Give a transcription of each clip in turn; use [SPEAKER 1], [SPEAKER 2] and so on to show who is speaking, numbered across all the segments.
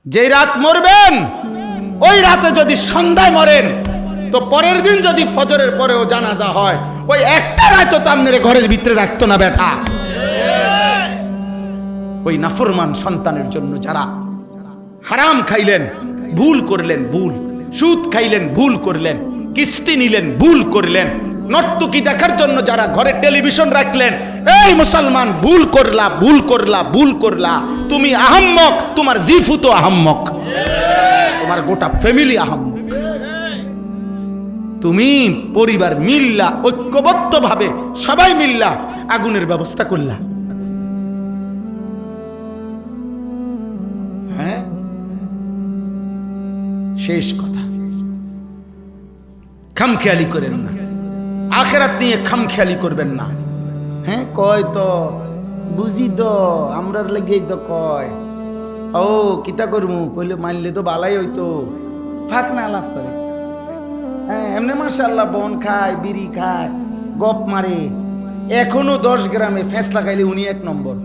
[SPEAKER 1] যেই রাত মরবেন ওই রাতে যদি সন্ধ্যায় মরেন তো পরের দিন যদি ফজরের পরেও জানাজা হয় ওই একটা রাত তো আপনার ঘরের ভিতরে রাখতো না বেটা। ওই নাফরমান সন্তানের জন্য যারা হারাম খাইলেন, ভুল করলেন, ভুল সুদ খাইলেন, ভুল করলেন, কিস্তি নিলেন, ভুল করলেন, নর্তকী দেখার জন্য যারা ঘরে টেলিভিশন রাখলেন, এই মুসলমান ভুল করলা, ভুল করলা, ভুল করলা। তুমি আহাম্মক, তোমার জিফু তো আহাম্মক, তোমার গোটা ফ্যামিলি আহাম্মক। তুমি পরিবার মিল্লা ঐক্যবদ্ধ ভাবে সবাই মিল্লা আগুনের ব্যবস্থা করলা। হ্যাঁ, শেষ কথা, খামখেয়ালি করেন না, আখেরাত নিয়ে খামখেয়ালি করবেন না। হ্যাঁ, কয় তো বুঝি তো আমরার লেগেই তো কয়, ও কিতা করমু কইলে মানলে তো বালাই হইতো, ফাঁক না লাভ করে। হ্যাঁ, এমনি মাশাআল্লাহ বন খায়, বিড়ি খায়, গপ মারে, এখনো 10 গ্রামে ফেঁস লাগাইলে উনি 1 নম্বর।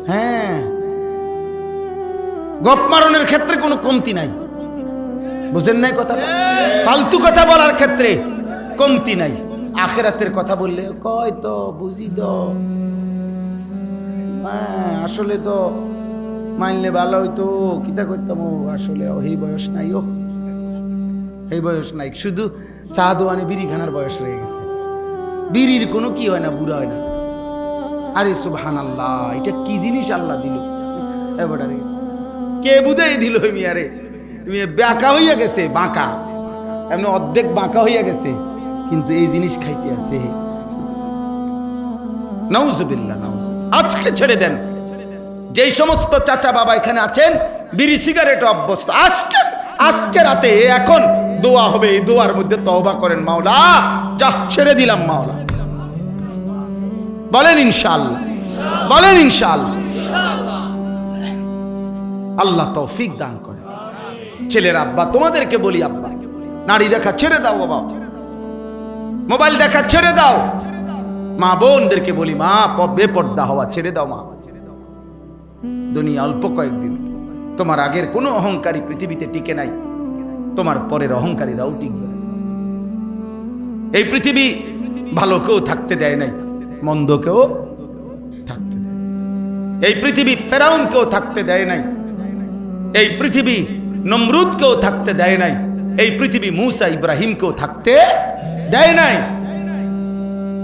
[SPEAKER 1] হ্যাঁ, গপ মারণের ক্ষেত্রে কোনো কমতি নাই, বুঝেন নাই কথাটা? ফালতু কথা বলার ক্ষেত্রে কমতি নাই। আখেরাতের কথা বললে কয় তো বুঝি তো, হ্যাঁ আসলে তো মানলে ভালো হইতো, কিতা করতাম, আসলে এই বয়স নাই, ও এই বয়স নাই, শুধু চা দোয়ানে বিড়ি খানার বয়স রয়ে গেছে। বিড়ির কোনো কি হয় না, বুড়া হয় না। আরে সুবহানাল্লাহ, এটা কি জিনিস আল্লাহ দিল এবারে, কে বুঝাই দিল? মিয়ারে বাঁকা হইয়া গেছে, বাঁকা এমনি অর্ধেক বাঁকা হইয়া গেছে, কিন্তু এই জিনিস খাইতে আছে। নাউজুবিল্লাহ, নাউজুবিল্লাহ। আজকে ছেড়ে দেন। যেই সমস্ত চাচা বাবা এখানে আছেন বিড়ি সিগারেট অভ্যস্ত, আজকে রাতে এখন দোয়া হবে, এই দোয়ার মধ্যে তওবা করেন, মাওলা যা ছেড়ে দিলাম মাওলা। বলেন ইনশাআল্লাহ, বলেন ইনশাআল্লাহ। আল্লাহ তৌফিক দান করে। ছেলের আব্বা, তোমাদেরকে বলি আব্বা, নারী দেখা ছেড়ে দাও বাবা, মোবাইল দেখা ছেড়ে দাও। মা বোনদেরকে বলি, মা বেপর্দা হওয়া ছেড়ে দাও। মা, দুনিয়া অল্প কয়েকদিন, তোমার আগের কোনো অহংকারী পৃথিবীতে টিকে নাই, তোমার পরের অহংকারীরাও টিকবে না। এই পৃথিবী ভালো কেউ থাকতে দেয় নাই, মন্দ কেউ থাকতে দেয়। এই পৃথিবী ফেরাউন কেউ থাকতে দেয় নাই, এই পৃথিবী নমরুদ কেউ থাকতে দেয় নাই, এই পৃথিবী মুসা ইব্রাহিম কেউ থাকতে দেয় নাই।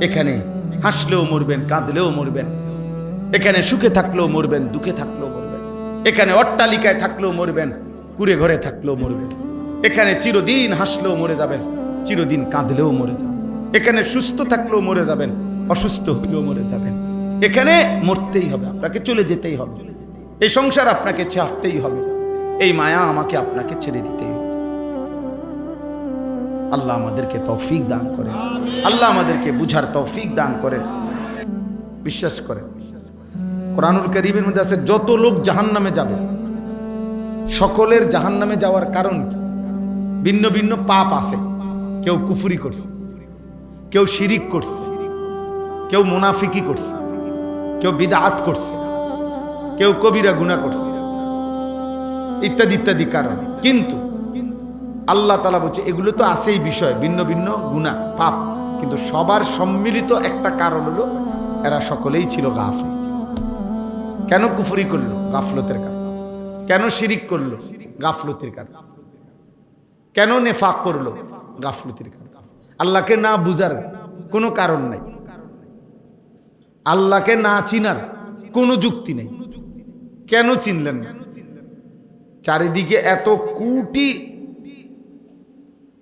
[SPEAKER 1] এখানে হাসলেও মরবেন, কাঁদলেও মরবেন, এখানে সুখে থাকলেও মরবেন, দুঃখে থাকলেও মরবেন, এখানে অট্টালিকায় থাকলেও মরবেন, কুড়ে ঘরে থাকলেও মরবেন, এখানে চিরদিন হাসলেও মরে যাবেন, চিরদিন কাঁদলেও মরে যাবেন, এখানে সুস্থ থাকলেও মরে যাবেন, অসুস্থ হইলেও মরে যাবেন। এখানে মরতেই হবে, আপনাকে চলে যেতেই হবে, এই সংসার আপনাকে ছাড়তেই হবে, এই মায়া আমাকে আপনাকে ছেড়ে দিতেই হবে। আল্লাহ আমাদেরকে তৌফিক দান করেন, আল্লাহ আমাদেরকে বুঝার তৌফিক দান করেন। বিশ্বাস করেন, কোরআনুল কারীমের মধ্যে আছে যত লোক জাহান্নামে যাবে, সকলের জাহান্নামে যাওয়ার কারণ ভিন্ন ভিন্ন পাপ আছে। কেউ কুফরি করছে, কেউ শিরিক করছে, কেউ মুনাফিকি করছে, কেউ বিদআত করছে, কেউ কবিরা গুনাহ করছে, ইত্যাদি ইত্যাদি কারণ। কিন্তু আল্লাহ তাআলা বলছে এগুলো তো আছেই বিষয়, ভিন্ন ভিন্ন গুনাহ পাপ, কিন্তু সবার সম্মিলিত একটা কারণ হলো এরা সকলেই ছিল গাফিল। কেন কুফরি করলো? গাফলতের কারণ। কেন শিরিক করলো? গাফলতের কারণ। কেন নেফাক করলো? গাফলতের কারণ। আল্লাহকে না বুঝার কোনো কারণ নাই, আল্লাহকে না চিনার কোনো যুক্তি নেই। কেন চিনলেন না? চারিদিকে এত কোটি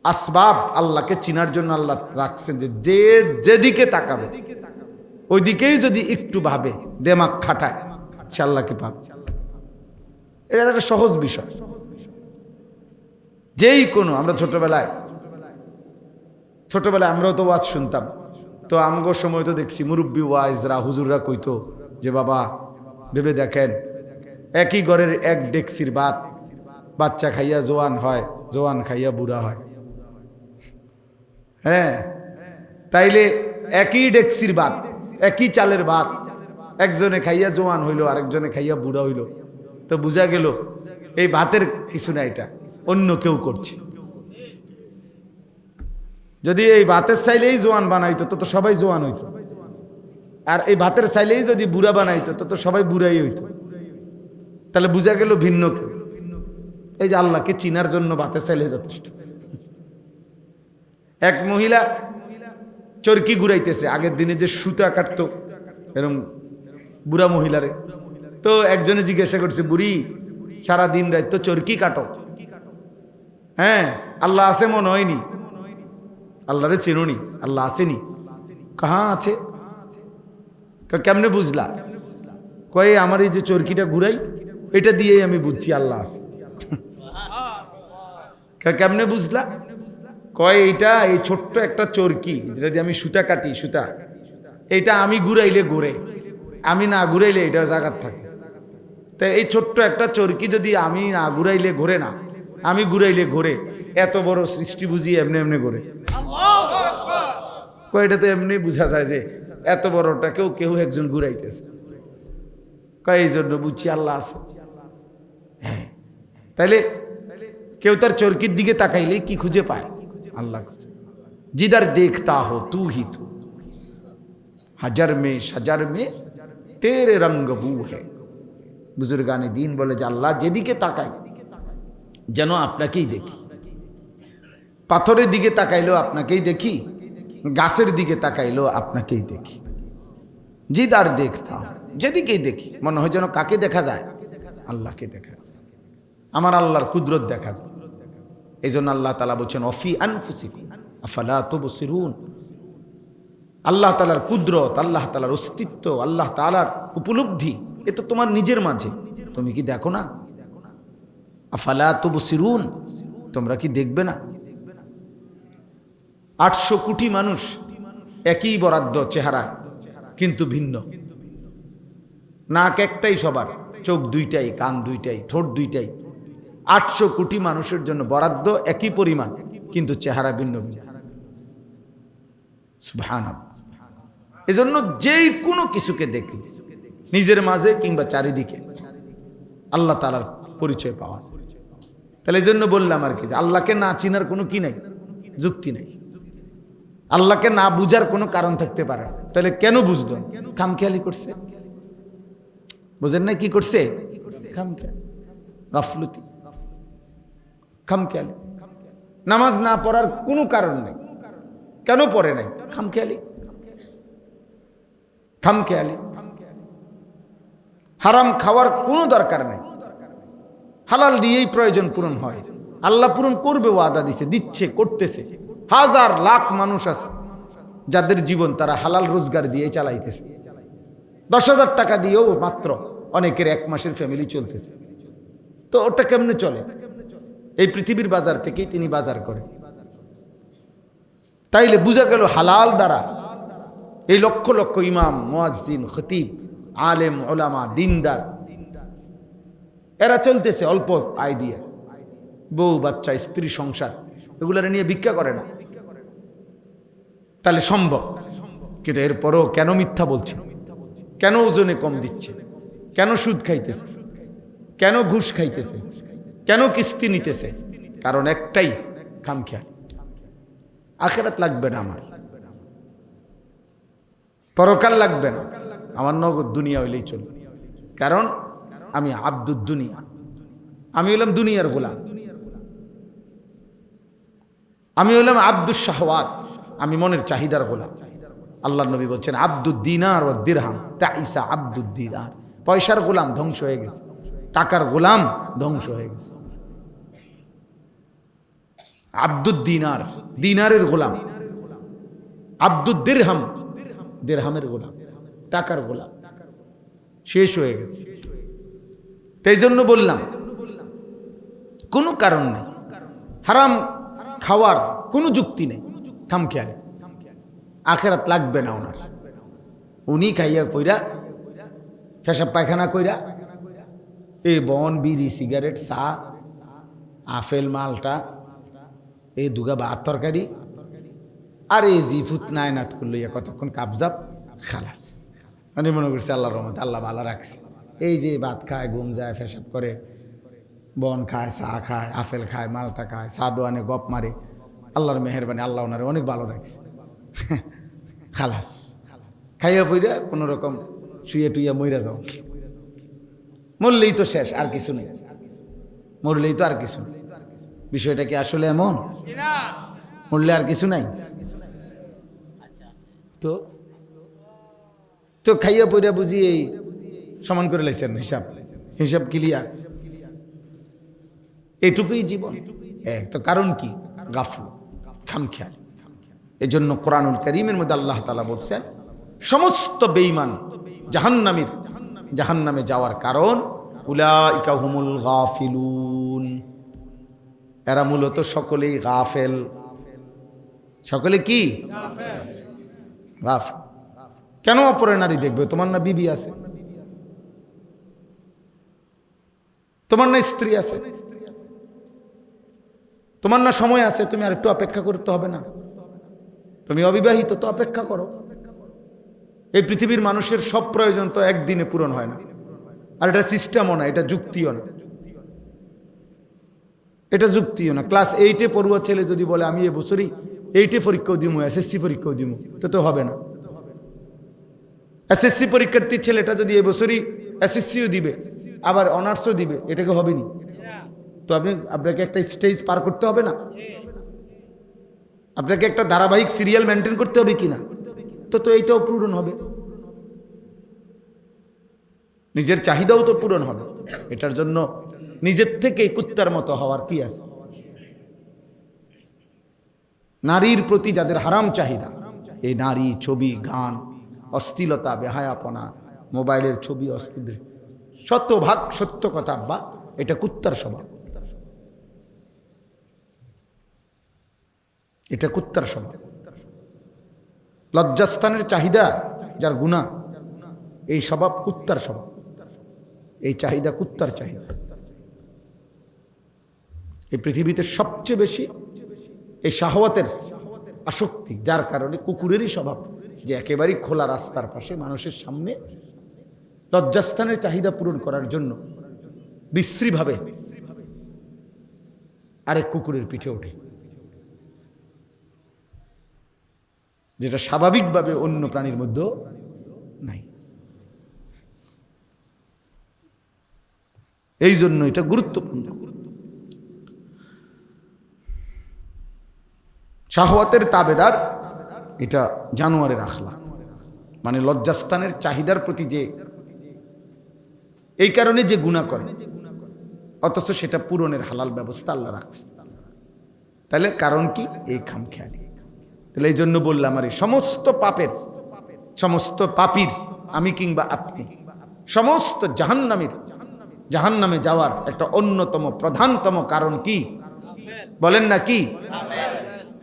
[SPEAKER 1] আসবাব আল্লাহকে চিনার জন্য আল্লাহ রাখছেন, যে যেদিকে তাকাবে ওই দিকেই যদি একটু ভাবে, দেমাগ খাটায়, সে আল্লাহকে পাবে। এটা একটা সহজ বিষয়। যেই কোনো, আমরা ছোটবেলায় আমরাও তো ওয়াজ শুনতাম, তো আমগোর সময় তো দেখছি মুরব্বী ওয়াইজরা, হুজুররা কইতো যে বাবা ভেবে দেখেন, একই ঘরের এক ডেকসির ভাত, বাচ্চা খাইয়া জোয়ান হয়, জোয়ান খাইয়া বুড়া হয়। হ্যাঁ, তাইলে একই ডেকসির ভাত, একই চালের ভাত, একজনে খাইয়া জোয়ান হইল, আরেকজনে খাইয়া বুড়া হইল, তো বোঝা গেল এই ভাতের কিছু না, এটা অন্য কেউ করছে। যদি এই ভাতের চাইলেই জোয়ান বানাইতো তো সবাই জোয়ান হইতো, আর এই ভাতের চাইলেই যদি বুড়া বানাইতো তো সবাই বুড়াই হইতো। তাহলে বোঝা গেল ভিন্ন কেউ। এই যে আল্লাহকে চিনার জন্য ভাতের চাইলে যথেষ্ট। এক মহিলা চরকি ঘুরাইতেছে, আগের দিনে যে সুতা কাটতো এরকম বুড়া মহিলারে, তো একজনে জিজ্ঞাসা করছে, বুড়ি সারা দিন রাত তো চরকি কাটো, হ্যাঁ আল্লাহ আছে মনে হয়নি? আল্লাহরে চেনোনি? আল্লাহ আসেনি? কাহা আছে? কেমনে বুঝলা? কয়ে আমার এই যে চরকিটা ঘুরাই এটা দিয়েই আমি বুঝছি আল্লাহ আছে। কেমনে বুঝলা? কয় এইটা এই ছোট্ট একটা চরকি যেটা দিয়ে আমি সুতা কাটি, সুতা এইটা আমি ঘুরাইলে ঘুরে, আমি না ঘুরাইলে এটা জায়গার থাকে। তাই এই ছোট্ট একটা চরকি যদি আমি না ঘুরাইলে ঘোরে না, আমি ঘুরাইলে ঘোরে, এত বড় সৃষ্টি বুঝি এমনি এমনি ঘোরে। এটা তো এমনি বোঝা যায় যে এত বড়টাকেও কেউ একজন ঘুরাইতেছে। কয় এই জন্য বুঝছি আল্লাহ আছে। হ্যাঁ, তাইলে কেউ তার চরকির দিকে তাকাইলে কি খুঁজে পায়? আল্লাহ খুঁজে। জিদার দেখতা হো তু হি তু, হাজার মে সাজার মে তেরে রঙ্গ বু হ্যায়। বুজুর্গানে দিন বলে যে আল্লাহ যেদিকে তাকাই যেন আপনাকেই দেখি। পাথরের দিকে তাকাইলেও আপনাকেই দেখি, গাছের দিকে তাকাইলেও আপনাকেই দেখি। জিদার দেখতা, যেদিকেই দেখি মনে হয় যেন কাকে দেখা যায়? আল্লাহকে দেখা যায়, আমার আল্লাহর কুদরত দেখা যায়। এই জন্য আল্লাহ তাআলা বলছেন অফি আনফুসিকুম আফালা তুবসিরুন। আল্লাহ তাআলার কুদরত, আল্লাহ তাআলার অস্তিত্ব, আল্লাহ তাআলার উপলব্ধি এ তো তোমার নিজের মাঝে, তুমি কি দেখো না? আফালা তুবসিরুন, তোমরা কি দেখবে না? 800 কোটি মানুষ, একই বরাদ্দ চেহারা কিন্তু ভিন্ন। নাক একটাই সবার, চোখ দুইটাই, কান দুইটাই, ঠোঁট দুইটাই। 800 কোটি মানুষের জন্য বরাদ্দ একই পরিমাণ কিন্তু চেহারা ভিন্ন ভিন্ন। সুবহানাল্লাহ। এজন্য যেই কোনো কিছুকে দেখলে নিজের মাঝে কিংবা চারিদিকে আল্লাহ তাআলার পরিচয় পাওয়া যায়। তাহলে এই জন্য বললাম আর কি, যে আল্লাহকে না চিনার কোনো কি নাই, যুক্তি নাই। আল্লাহকে না বুঝার কোনো কারণ থাকতে পারে না। তাহলে কেন বুঝলো? খামখেয়ালি করছে। বুঝেন না কি করছে? খামখেয়ালি, গাফলতি, খামখেয়ালি। নামাজ না পড়ার কোনো কারণ নেই, কেন পড়ে নাই? খামখেয়ালি, খামখেয়ালি। হারাম খাওয়ার কোনো দরকার নেই, হালাল দিয়েই প্রয়োজন পূরণ হয়। আল্লাহ পূরণ করবে, ওয়াদা দিছে, দিচ্ছে, করতেছে। হাজার লাখ মানুষ আছে যাদের জীবন তারা হালাল রোজগার দিয়ে চালাইতেছে। 10,000 টাকা দিয়েও মাত্র অনেকের 1 মাসের ফ্যামিলি চলতেছে। তো ওটা কেমনে চলে? এই পৃথিবীর বাজার থেকেই তিনি বাজার করে। তাইলে বোঝা গেল হালাল দ্বারা এই লক্ষ লক্ষ ইমাম, মুয়াজ্জিন, খতিব, আলেম, ওলামা, দিনদার এরা চলতেছে অল্প আয় দিয়ে। বউ বাচ্চা, স্ত্রী, সংসার এগুলার নিয়ে ভিক্ষা করে না। তাহলে সম্ভব, কিন্তু এরপরও কেন মিথ্যা বলছে? কেন ওজনে কম দিচ্ছে? কেন সুদ খাইতেছে? কেন ঘুষ খাইতেছে? কেন কিস্তি নিতেছে? কারণ একটাই, খামখেয়ালি। আখিরাত লাগবে না আমার, পরকাল লাগবে না আমার, নগদ দুনিয়া হইলেই চলবে। কারণ আমি আব্দুদ দুনিয়া, আমি হলাম দুনিয়ার গোলাম। আমি হলাম আব্দুস শাহওয়াত, আমি মনের চাহিদার গোলাম। আল্লাহ নবী বলছেন আব্দুদ দিনার ও দিরহাম তাইসা আব্দুদ দিনার। পয়সার গোলাম ধ্বংস হয়ে গেছে, টাকার গোলাম ধ্বংস হয়ে গেছে। আব্দুদ দিনার, দিনারের গোলাম। আব্দুদ দিরহাম, দিরহামের গোলাম, টাকার গোলাম, শেষ হয়ে গেছে। তাই জন্য বললাম কোনো কারণ নেই, হারাম খাওয়ার কোনো যুক্তি নেই। খামখেয়ালি, আখেরাত লাগবে না ওনার। উনি খাইয়া কইরা, পেশাব পায়খানা কইরা, এই বন, বিড়ি, সিগারেট, চা, আপেল, মালটা, এই দুগা ভাত তরকারি, আর এই জিফুত নায়নাত করলো কতক্ষণ কাবজাব, খালাস। মানে মনে করছে আল্লাহর রহমতে আল্লাহ ভালো রাখছে, এই যে ভাত খায়, ঘুম যায়, পেশাব করে, বন খায়, চা খায়, আপেল খায়, মালটা খায়, সাদু আনে, গপ মারে, আল্লাহর মেহেরবানি, আল্লাহ ওনারে অনেক ভালো রাখছে। খালাস খাইয়া পইরা কোনো রকম শুয়ে টুইয়া মইরা যাও, মরলেই তো শেষ, আর কিছু নেই, মরলেই তো আর কিছু নেই। বিষয়টা কি আসলে এমন? মরলে আর কিছু নাই? তো তো খাইয়া পইরা বুঝি এই সমান করে লাইছেন, হিসাব হিসাব ক্লিয়ার, এইটুকুই জীবন। তো কারণ কি? গাফল, খামখেয়াল। এই জন্য কোরআনুল কারীমের মধ্যে আল্লাহ তাআলা বলছেন সমস্ত বেঈমান জাহান্নামে যাওয়ার কারণ উলাইকা হুমুল গাফিলুন, এরা মূলত সকলেই গাফেল। সকলে কি? গাফেল। কেন অপরের নারী দেখবে? তোমার না বিবি আছে, তোমার না স্ত্রী আছে, তোমার না সময় আছে, তুমি আর একটু অপেক্ষা করতে হবে না? তুমি অবিবাহিত, তো অপেক্ষা করো। এই পৃথিবীর মানুষের সব প্রয়োজন তো একদিনে পূরণ হয় না, আর এটা সিস্টেমও না, এটা যুক্তিও না, এটা যুক্তিও না। ক্লাস 8-এ পড়ুয়া ছেলে যদি বলে আমি এবছরই 8-এ পরীক্ষাও দিব, এসএসসি পরীক্ষাও দিব, তো হবে না। এসএসসি পরীক্ষার্থী ছেলেটা যদি এবছরই এসএসসিও দিবে, আবার অনার্সও দিবে, এটাকে হবে না? তো আপনাকে একটা স্টেজ পার করতে হবে না? আপনাকে একটা ধারাবাহিক সিরিয়াল মেনটেন করতে হবে কিনা? তো এইটাও পূরণ হবে, নিজের চাহিদাও তো পূরণ হবে। এটার জন্য নিজের থেকে কুত্তার মতো হওয়ার কি আছে? নারীর প্রতি যাদের হারাম চাহিদা, এই নারী, ছবি, গান, অশ্লীলতা, বেহায়াপনা, মোবাইলের ছবি, অশ্লীল, শতভাগ সত্য কথা বা এটা কুত্তার স্বভাব, এটা কুত্তার স্বভাব। লজ্জাস্থানের চাহিদা যার গুনাহ, এই স্বভাব কুত্তার স্বভাব, এই চাহিদা কুত্তার চাহিদা। এই পৃথিবীতে সবচেয়ে বেশি এই শাহওয়াতের আসক্তি, যার কারণে কুকুরেরই স্বভাব যে একেবারেই খোলা রাস্তার পাশে মানুষের সামনে লজ্জাস্থানের চাহিদা পূরণ করার জন্য বিশ্রীভাবে আরেক কুকুরের পিঠে ওঠে, যেটা স্বাভাবিকভাবে অন্য প্রাণীর মধ্যে নাই। এই জন্য এটা গুরুত্বপূর্ণ। শাহওয়াতের তাবেদার, এটা জানোয়ারের আখলাক, মানে লজ্জাস্থানের চাহিদার প্রতি যে এই কারণে যে গুনাহ করে, অথচ সেটা পূরণের হালাল ব্যবস্থা আল্লাহ রাখছে। তাহলে কারণ কি? এই খামখেয়ালি। তাহলে এই জন্য বললাম, আর এই সমস্ত পাপের, সমস্ত পাপীর, আমি কিংবা আপনি, সমস্ত জাহান্নামে যাওয়ার একটা অন্যতম প্রধানতম কারণ কি? বলেন না কি?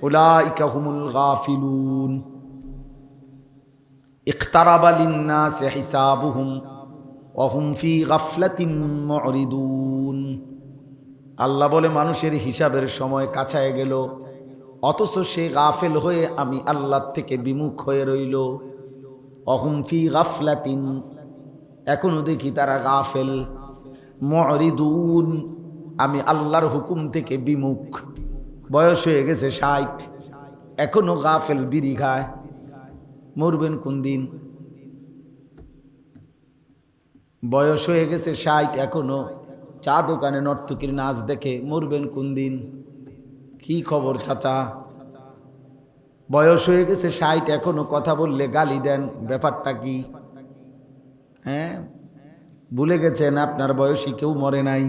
[SPEAKER 1] উলাইকা হুমুল গাফিলুন ইকতারাবা লিন-নাসি হিসাবুহুম ওয়া হুম ফি গাফলাতিন মুরিদুন। আল্লাহ বলে মানুষের হিসাবের সময় কাছায় গেল, অথচ সে গাফেল হয়ে আমি আল্লাহ থেকে বিমুখ হয়ে রইল। ওয়া হুম ফি গাফলাতিন, এখনো দেখি তারা গাফেল। মুরিদুন, আমি আল্লাহর হুকুম থেকে বিমুখ। বয়স হয়ে গেছে 60, এখনো গাফেল, বিড়ি খায়। মরবেন কোন দিন? বয়স হয়ে গেছে 60, এখনো চা দোকানে নর্তকীর নাচ দেখে। মরবেন কোন দিন? কি খবর চাচা? বয়স হয়ে গেছে 60, এখনো কথা বললে গালি দেন, ব্যাপারটা কি? হ্যাঁ, ভুলে গেছেন আপনার বয়সী কেউ মরে নাই,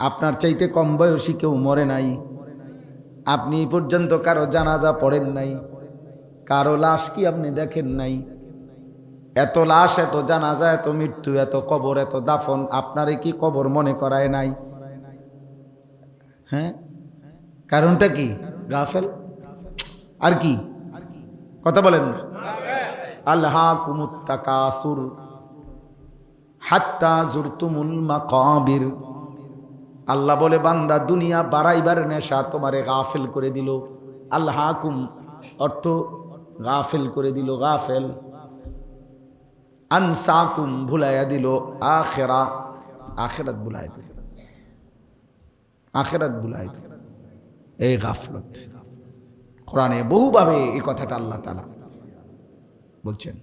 [SPEAKER 1] আপনার চাইতে কম বয়সী কেউ মরে নাই। আপনি পর্যন্ত কারো জানাজা পড়েন নাই, কারো লাশ কি আপনি দেখেন নাই? এত লাশ, এত জানাজা, এত মৃত্যু, এত কবর, এত দাফন, আপনারে কি কবর মনে করায় নাই? হ্যাঁ, কারণটা কি? গাফেল। আর কি কথা বলেন না? আলহাকুমুত তাকাসুর হাত্তা জুরতুমুল মাকাবির। আল্লাহ বলে বান্দা, দুনিয়া বাড়াইবার নেশা তোমারে গাফেল করে দিল। আলহাকুম অর্থ গাফেল করে দিল, গাফেল। আনসাকুম ভুলাইয়া দিল আখিরাত ভুলাই দিল, আখিরাত ভুলাই দিল। এই গাফলত কোরআনে বহুভাবে এই কথাটা আল্লাহ তাআলা বলছেন।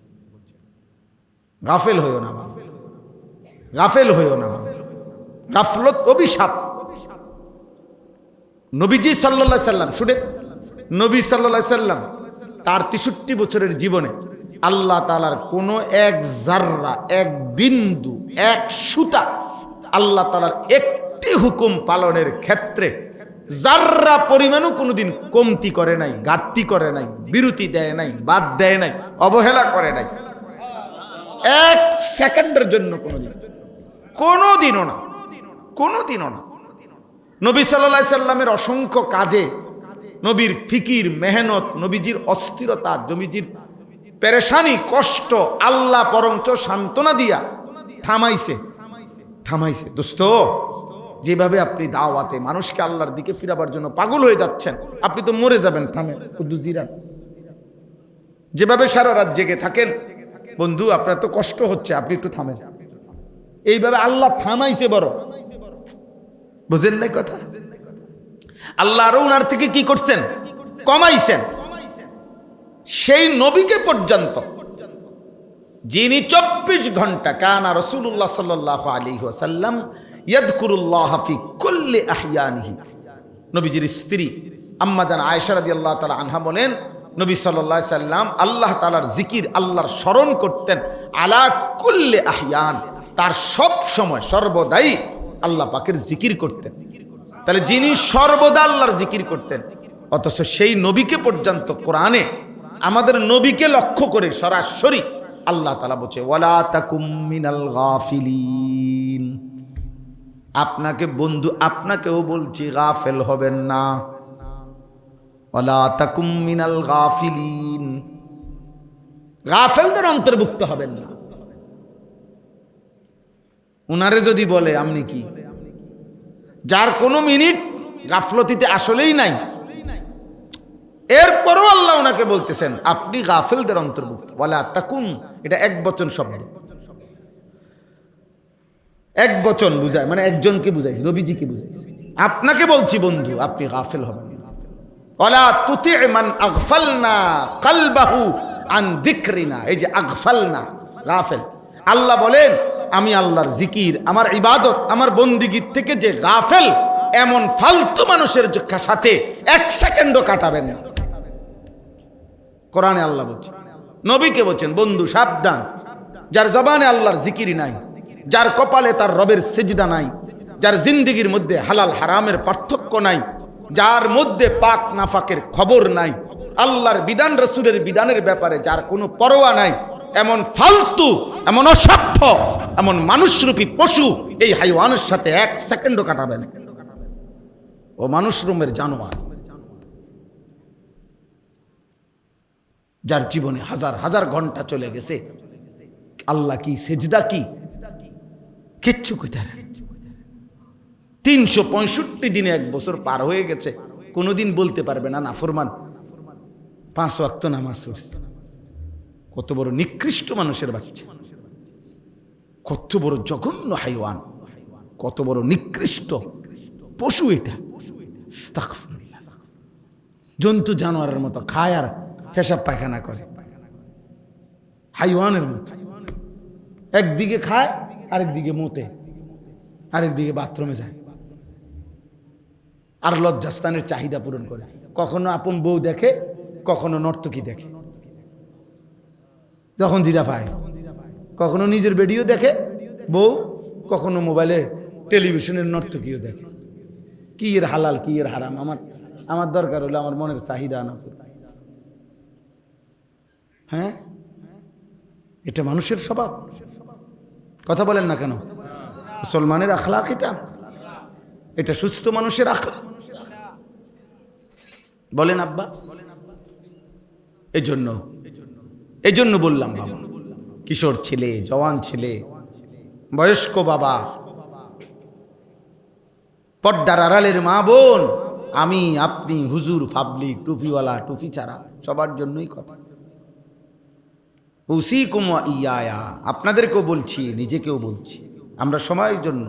[SPEAKER 1] গাফেল হইও না, গাফেল হইও না। গাফলত অভিশাপ। নবীজি সাল্লাল্লাহু আলাইহি সাল্লাম, শুনে, নবী সাল্লাল্লাহু আলাইহি সাল্লাম তার 63 বছরের জীবনে আল্লাহ তাআলার কোনো এক জাররা, এক বিন্দু, এক সুতা আল্লাহ তাআলার একটি হুকুম পালনের ক্ষেত্রে জাররা পরিমাণও কোনোদিন কমতি করে নাই, ঘাটতি করে নাই, বিরতি দেয় নাই, বাদ দেয় নাই, অবহেলা করে নাই, এক সেকেন্ডের জন্য কোনোদিনও না, কোনোদিনও না। নবী সাল্লাল্লাহু আলাইহি সাল্লামের অসংখ্য কাজে নবীর ফিকির, মেহনত, নবীজির অস্থিরতা, নবীজির পেরেশানি, কষ্ট আল্লাহ বরঞ্চ সান্ত্বনা দিয়া থামাইছে। দোস্ত, যেভাবে আপনি দাওয়াতে মানুষকে আল্লাহর দিকে ফিরাবার জন্য পাগল হয়ে যাচ্ছেন, আপনি তো মরে যাবেন, থামেন, কুদ্দুস জিরান। যেভাবে সারা রাত জেগে থাকেন, বন্ধু আপনার তো কষ্ট হচ্ছে, আপনি একটু থামেন। এইভাবে আল্লাহ থামাইছে বড়, বুঝেন নাই কথা? আল্লাহ আরো উনার থেকে কি করছেন? কমাইছেন। সেই নবীকে পর্যন্ত যিনি 24 ঘন্টা কানা রাসূলুল্লাহ সাল্লাল্লাহু আলাইহি ওয়াসাল্লাম ইয়াযকুরুল্লাহ ফি কুল্লি আহইয়ানিহি, নবীজির স্ত্রী আম্মা জান আয়েশা রাদিয়াল্লাহু তাআলা আনহা বলেন, নবী সাল্লাল্লাহু আলাইহি সাল্লাম আল্লাহ তাআলার জিকির, আল্লাহর স্মরণ করতেন আলা কুল্লি আহইয়ান, তার সব সময় সর্বদাই আল্লাহ পাকের জিকির করতেন। তাহলে যিনি সর্বদা আল্লাহর জিকির করতেন, অথচ সেই নবীকে পর্যন্ত কোরআনে আমাদের নবীকে লক্ষ্য করে সরাসরি আল্লাহ তাআলা বলছে ওয়ালা তাকুম মিনাল গাফিলিন। আপনাকে বন্ধু, আপনাকেও বলছি গাফেল হবেন না। ওয়ালা তাকুম মিনাল গাফিলিন, গাফেলদের অন্তর্ভুক্ত হবেন না। উনারে যদি বলে আপনি কি, যার কোনো মিনিট গাফলতিতে আসলেই নাই, এরপরও আল্লাহ ওনাকে বলতেছেন আপনি গাফেলদের অন্তর্ভুক্ত। ওয়ালা তাকুন, এটা একবচন শব্দ, একবচন বুঝায়, মানে একজনকে বুঝাইছে, নবীজিকে বুঝাইছে। আপনাকে বলছি বন্ধু, আপনি গাফেল হবেন না। ওয়ালা তুতি মান আগফালনা কলবাহু আন যিকরিনা, এই যে আগফালনা, গাফেল। আল্লাহ বলেন আমি আল্লাহর জিকির, আমার ইবাদত, আমার বন্দিগির থেকে যে গাফেল, এমন ফালতু মানুষের সাথে এক সেকেন্ডও কাটাবেন না। কোরআনে আল্লাহ বলছেন, নবীকে বলছেন বন্ধু সাবধান, যার জবানে আল্লাহর জিকির নাই, যার কপালে তার রবের সিজদা নাই, যার জিন্দেগির মধ্যে হালাল হারামের পার্থক্য নাই, যার মধ্যে পাক নাফাকের খবর নাই, আল্লাহর বিধান রাসূলের বিধানের ব্যাপারে যার কোনো পরোয়া নাই, এমন ফালতু, এমন অসভ্য, এমন মানুষরূপী পশু এই হাইওয়ানের সাথে এক সেকেন্ডও কাটাবে না। ও মানুষ রূপের জানোয়ার, যার জীবনে হাজার হাজার ঘন্টা চলে গেছে, আল্লাহ কি, সেজদা কি, কিচ্ছু কইতে পারে না। 365 দিনে 1 বছর পার হয়ে গেছে, কোনোদিন বলতে পারবে না নাফরমান 5 ওয়াক্ত নামাজ পড়ছে। কত বড় নিকৃষ্ট মানুষের বাচ্চা, কত বড় জঘন্য হাইওয়ান, কত বড় নিকৃষ্ট পশু এটা। আস্তাগফিরুল্লাহ। জন্তু জানোয়ারের মতো খায় আর পেশাব পায়খানা করে, হাইওয়ানের মতো। একদিকে খায়, আরেকদিকে মোতে, আরেকদিকে বাথরুমে যায়, আর লজ্জাস্থানের চাহিদা পূরণ করে। কখনো আপন বউ দেখে, কখনো নর্তকী দেখে, যখন জিরা পায়, কখনো নিজের ভিডিও দেখে বউ, কখনো মোবাইলে টেলিভিশনের নর্তকীও দেখে। কি এর হালাল, কি এর হারাম, আমার দরকার হলো আমার মনের চাহিদা আনা। হ্যাঁ, এটা মানুষের স্বভাব। কথা বলেন না কেন? মুসলমানের আখলাক এটা, এটা সুস্থ মানুষের আখলাক। বলেন আব্বা? এই জন্য বললাম বাবা, কিশোর ছেলে, জওয়ান ছেলে, বয়স্ক বাবা, পর্দার আড়ালের মা বোন, আমি, আপনি, হুজুর, পাবলিক, টুপিওয়ালা, টুপি ছাড়া, সবার জন্যই কথা। উসিকুম ওয়া ইয়ায়া, আপনাদেরকেও বলছি নিজেকেও বলছি, আমরা সবার জন্য,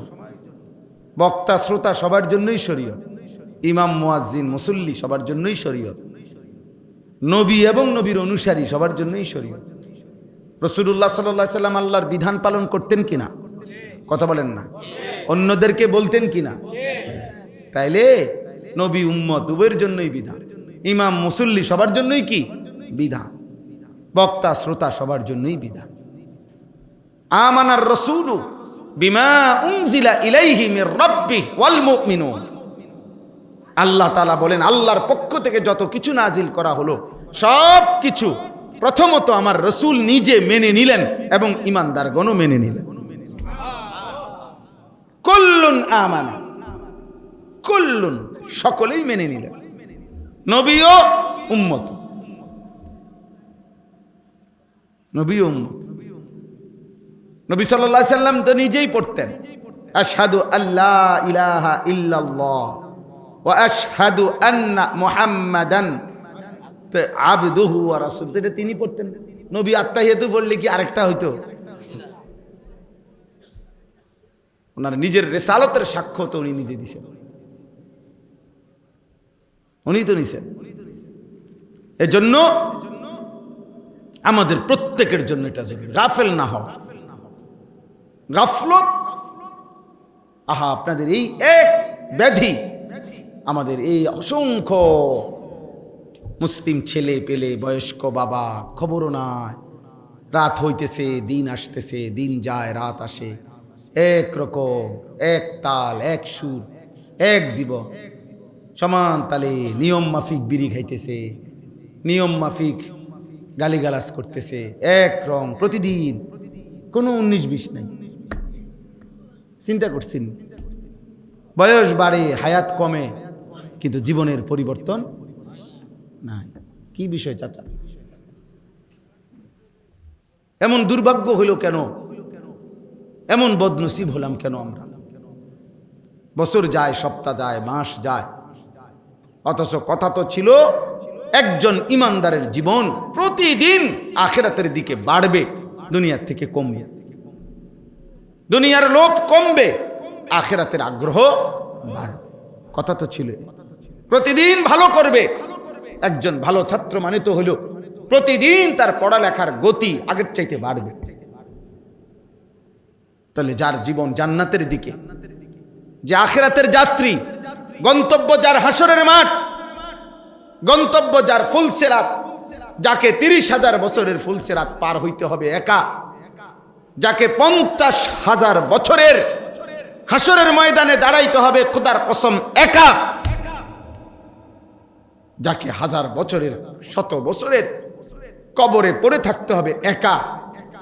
[SPEAKER 1] বক্তা শ্রোতা সবার জন্যই শরীয়ত, ইমাম মুয়াজ্জিন মুসল্লি সবার জন্যই শরীয়ত, নবী এবং নবীর অনুসারী সবার জন্যই শরীয়ত। রাসূলুল্লাহ সাল্লাল্লাহু আলাইহি সাল্লাম আল্লাহর বিধান পালন করতেন কিনা? কথা বলেন না। অন্যদেরকে বলতেন কিনা? তাইলে নবী উম্মত উভয়ের জন্যই বিধান, ইমাম মুসল্লি সবার জন্যই কি বিধান, বক্তা শ্রোতা সবার জন্যই বিধান। আমানার রাসূলু বিমা উনজিলা ইলাইহি মির রাব্বিহি ওয়াল মুমিনুন, আল্লাহ তাআলা বলেন আল্লাহর পক্ষ থেকে যত কিছু নাজিল করা হলো সব কিছু প্রথমত আমার রাসূল নিজে মেনে নিলেন এবং ঈমানদারগণও মেনে নিলেন। কুল্লুন আমানা, কুল্লুন সকলেই মেনে নিলেন, নবীও উম্মত, নবী উম্মত। নবী সাল্লাল্লাহু আলাইহি সাল্লাম তো নিজেই পড়তেন আশহাদু আল্লা ইলাহা ইল্লাল্লাহ ওয়া আশহাদু আন্না মুহাম্মাদান আবদুহু ওয়া রাসূলুহু, এটা তিনি পড়তেন। নবী আত্তাহিয়াতু পড়লে কি আরেকটা হইতো? ওনার নিজের রিসালাতের সাক্ষ্য তো উনি নিজে দিয়েছেন, উনি তো নিছেন। এজন্য আমাদের প্রত্যেকের জন্য এটা জরুরি, গাফেল না হওয়া। গাফলত, আহা আপনাদের এই এক ব্যাধি, আমাদের এই অসংখ্য মুসলিম ছেলে পেলে বয়স্ক বাবা খবরও নাই, রাত হইতেছে দিন আসতেছে, দিন যায় রাত আসে, এক রকম এক তাল এক সুর এক জীবন, সমান তালে নিয়ম মাফিক বিড়ি খাইতেছে, নিয়ম মাফিক গালিগালাজ করতেছে, এক রং প্রতিদিন, কোনো 19-20 নাই। চিন্তা করছেন, বয়স বাড়ে হায়াত কমে কিন্তু জীবনের পরিবর্তন নাই। কি বিষয় চাচা? এমন দুর্ভাগ্য হইল কেন? এমন বদনসিব হলাম কেন আমরা? বছর যায়, সপ্তাহ যায়, মাস যায়, অথচ কথা তো ছিল একজন ইমানদারের জীবন প্রতিদিন আখিরাতের দিকে বাড়বে, দুনিয়ার থেকে কমবে। দুনিয়ার লোভ কমবে, আখিরাতের আগ্রহ বাড়বে। কথা তো ছিল প্রতিদিন ভালো করবে। একজন ভালো ছাত্র মানে তো হলো প্রতিদিন তার পড়ালেখার গতি আগের চাইতে বাড়বে। তাহলে যার জীবন জান্নাতের দিকে, যে আখিরাতের যাত্রী, গন্তব্য যার হাসরের মাঠ, গন্তব্য যার ফুলসিরাত, যাকে 30,000 বছরের ফুলসিরাত পার হইতে হবে একা, যাকে 50,000 বছরের হাসরের ময়দানে দাঁড়াইতে হবে খোদার কসম একা, যাকে 1000 বছরের 100 বছরের কবরে পড়ে থাকতে হবে একা,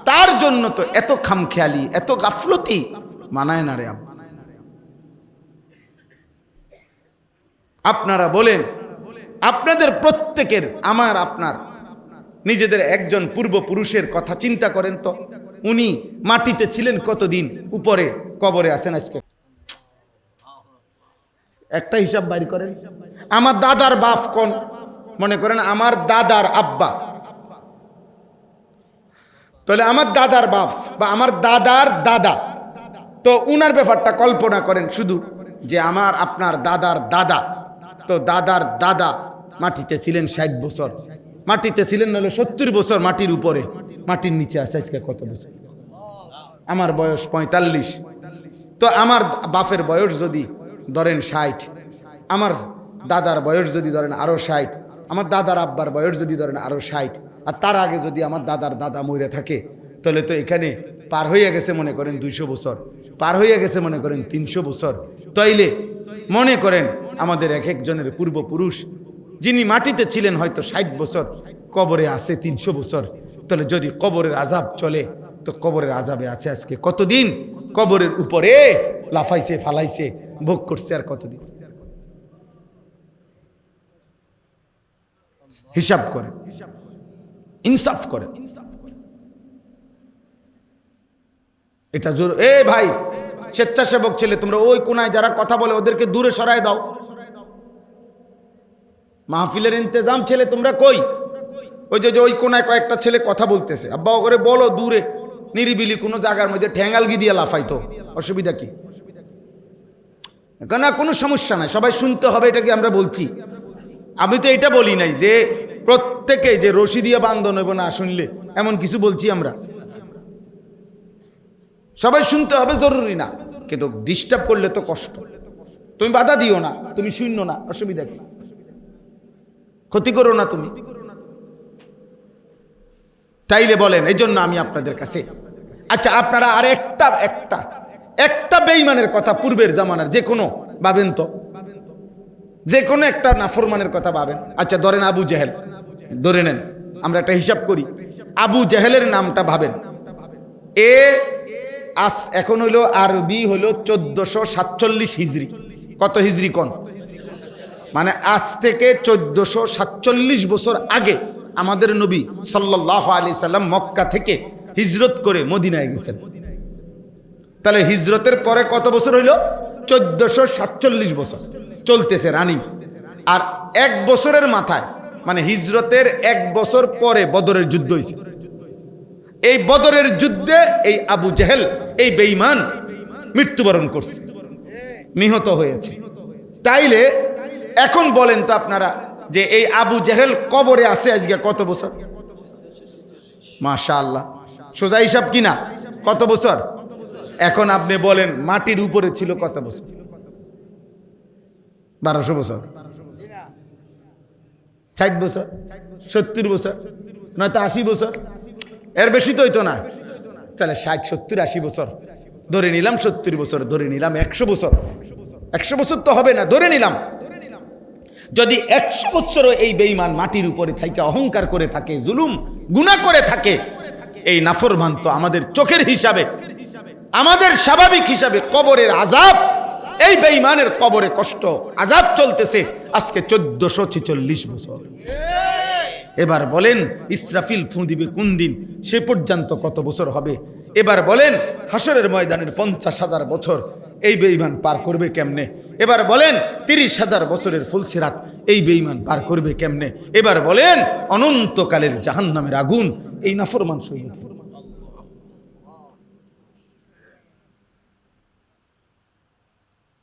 [SPEAKER 1] তার জন্য তো এত খামখেয়ালি, এত গাফলতি মানায় না রে। আপনারা বলেন, আপনাদের প্রত্যেকের, আমার আপনার নিজেদের একজন পূর্বপুরুষের কথা চিন্তা করেন তো। উনি মাটিতে ছিলেন কতদিন, উপরে কবরে আছেন আজকে। একটা হিসাব বাইর করেন। আমার দাদার বাপ কোন, মনে করেন আমার দাদার আব্বা, তাহলে আমার দাদার বাপ বা আমার দাদার দাদা, তো উনার ব্যাপারটা কল্পনা করেন শুধু, যে আমার আপনার দাদার দাদা, তো দাদার দাদা মাটিতে ছিলেন 60 বছর, মাটিতে ছিলেন নাহলে 70 বছর মাটির উপরে, মাটির নিচে আছে আজকে কত বছর? আমার বয়স 45, তো আমার বাপের বয়স যদি ধরেন 60, আমার দাদার বয়স যদি ধরেন আরো 60, আমার দাদার আব্বার বয়স যদি ধরেন আরো 60, আর তার আগে যদি আমার দাদার দাদা মরে থাকে, তাহলে তো এখানে পার হইয়া গেছে মনে করেন 200 বছর, পার হইয়া গেছে মনে করেন 300 বছর। তাইলে মনে করেন আমাদের এক একজনের পূর্বপুরুষ যিনি মাটিতে ছিলেন হয়তো 60 বছর, কবরে আছে 300 বছর। তাহলে যদি কবরের আযাব চলে, তো কবরের আযাবে আছে আজকে কতদিন? কবরের উপরে লাফাইছে, ফালাইছে, ভোগ করছে আর কতদিন? হিসাব করে, ইনসাফ করে। এটা জোর। এ ভাই স্বেচ্ছাসেবক ছেলে, তোমরা ওই কোনায় যারা কথা বলে ওদেরকে দূরে সরায় দাও। মাহফিলের ইন্তজাম ছেলে তোমরা কই? ওই যে ওই কোনায় কয়েকটা ছেলে কথা বলতেছে, আব্বা করে বলো দূরে নিরিবিলি কোনো জায়গার মধ্যে ঠ্যাঙ্গালগি দিয়ে লাফাইতো, অসুবিধা কি? না কোনো সমস্যা নাই, সবাই শুনতে হবে, এটা কি আমরা বলছি? আমি তো এটা বলি নাই যে প্রত্যেকে যে রশি দিয়ে বান্ধন হইব না শুনলে, এমন কিছু বলছি আমরা? সবাই শুনতে হবে জরুরি না, কিন্তু ডিস্টার্ব করলে তো কষ্ট। তুমি বাধা দিও না, তুমি শূন্য না, অসুবিধা কি? ক্ষতি করো না তুমি। তাইলে বলেন, এই জন্য আমি আপনাদের কাছে, আচ্ছা আপনারা আর একটা বেঈমানের কথা পূর্বের জামানার যে কোনো ভাবেন তো, যে কোনো একটা নাফরমানের কথা ভাবেন। আচ্ছা ধরেন আবু জেহেল, ধরে নেন, আমরা একটা হিসাব করি, আবু জেহেলের নামটা ভাবেন। এখন হইল আরবি হইল 1447 হিজরি। কত হিজরি কোন? মানে আজ থেকে 1447 বছর আগে আমাদের নবী সাল্লাল্লাহু আলাইহি সাল্লাম মক্কা থেকে হিজরত করে মদিনায় গেছেন। তাহলে হিজরতের পরে কত বছর হইল? 1447 বছর চলতেছে রানিং। আর এক বছরের মাথায়, মানে হিজরতের এক বছর পরে বদরের যুদ্ধ হয়েছে। এই বদরের যুদ্ধে এই আবু জেহেল, এই বেঈমান মৃত্যুবরণ করছে, নিহত হয়েছে। তাইলে এখন বলেন তো আপনারা যে এই আবু জেহেল কবরে আছে আজকে কত বছর? মাশাআল্লাহ, সোজা হিসাব কিনা? কত বছর? এখন আপনি বলেন মাটির উপরে ছিল কত বছর? 1200 বছর, 60 বছর, 70 বছর, নয়তো 80 বছর, এর বেশি তো হইতো না। তাহলে 60, 70, 80 বছর ধরে নিলাম, 70 বছর ধরে নিলাম, 100 বছর। 100 বছর তো হবে না, ধরে নিলাম যদি 100 বছরও এই বেঈমান মাটির উপরে থাইকা অহংকার করে থাকে, জুলুম গুনাহ করে থাকে, এই নাফরমান তো আমাদের চোখের হিসাবে, আমাদের স্বাভাবিক হিসাবে কবরের আযাব, এই বেঈমানের কবরে কষ্ট আযাব চলতেছে আজকে 1446 বছর। এবার বলেন ইসরাফিল ফু দিবে কোন দিন, সে পর্যন্ত কত বছর হবে? এবার বলেন হাসরের ময়দানের 50,000 বছর এই বেঈমান পার করবে কেমনে? এবার বলেন 30,000 বছরের ফুলসিরাত এই বেঈমান পার করবে কেমনে? এবার বলেন অনন্তকালের জাহান্নামের আগুন এই নাফরমান সইবে।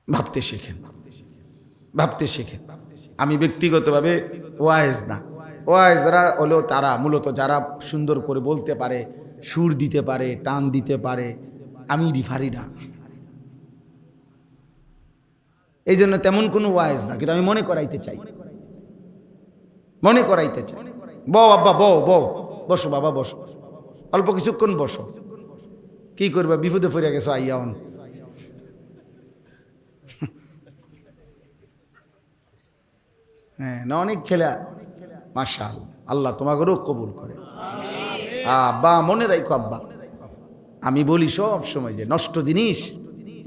[SPEAKER 1] ভাবতে শেখেন, ভাবতে শেখেন। আমি ব্যক্তিগতভাবে ওয়াইজ না, ওয়াইজরা হলো তারা মূলত যারা সুন্দর করে বলতে পারে, সুর দিতে পারে, টান দিতে পারে। আমি রিফারি না, এই জন্য তেমন কোনো ওয়াইজ না, কিন্তু আমি মনে করাইতে চাই, মনে করাইতে চাই। বউ আব্বা, বউ বউ, বসো বাবা বসো, অল্প কিছুক্ষণ বসো। কি করবা, বিপদে পড়ে গেছো আইয়ান। হ্যাঁ না, অনেক ছেলে মাশাআল্লাহ, আল্লাহ তোমাকেও কবুল করে। আব্বা মনে রাখো, আব্বা আমি বলি সব সময় যে নষ্ট জিনিস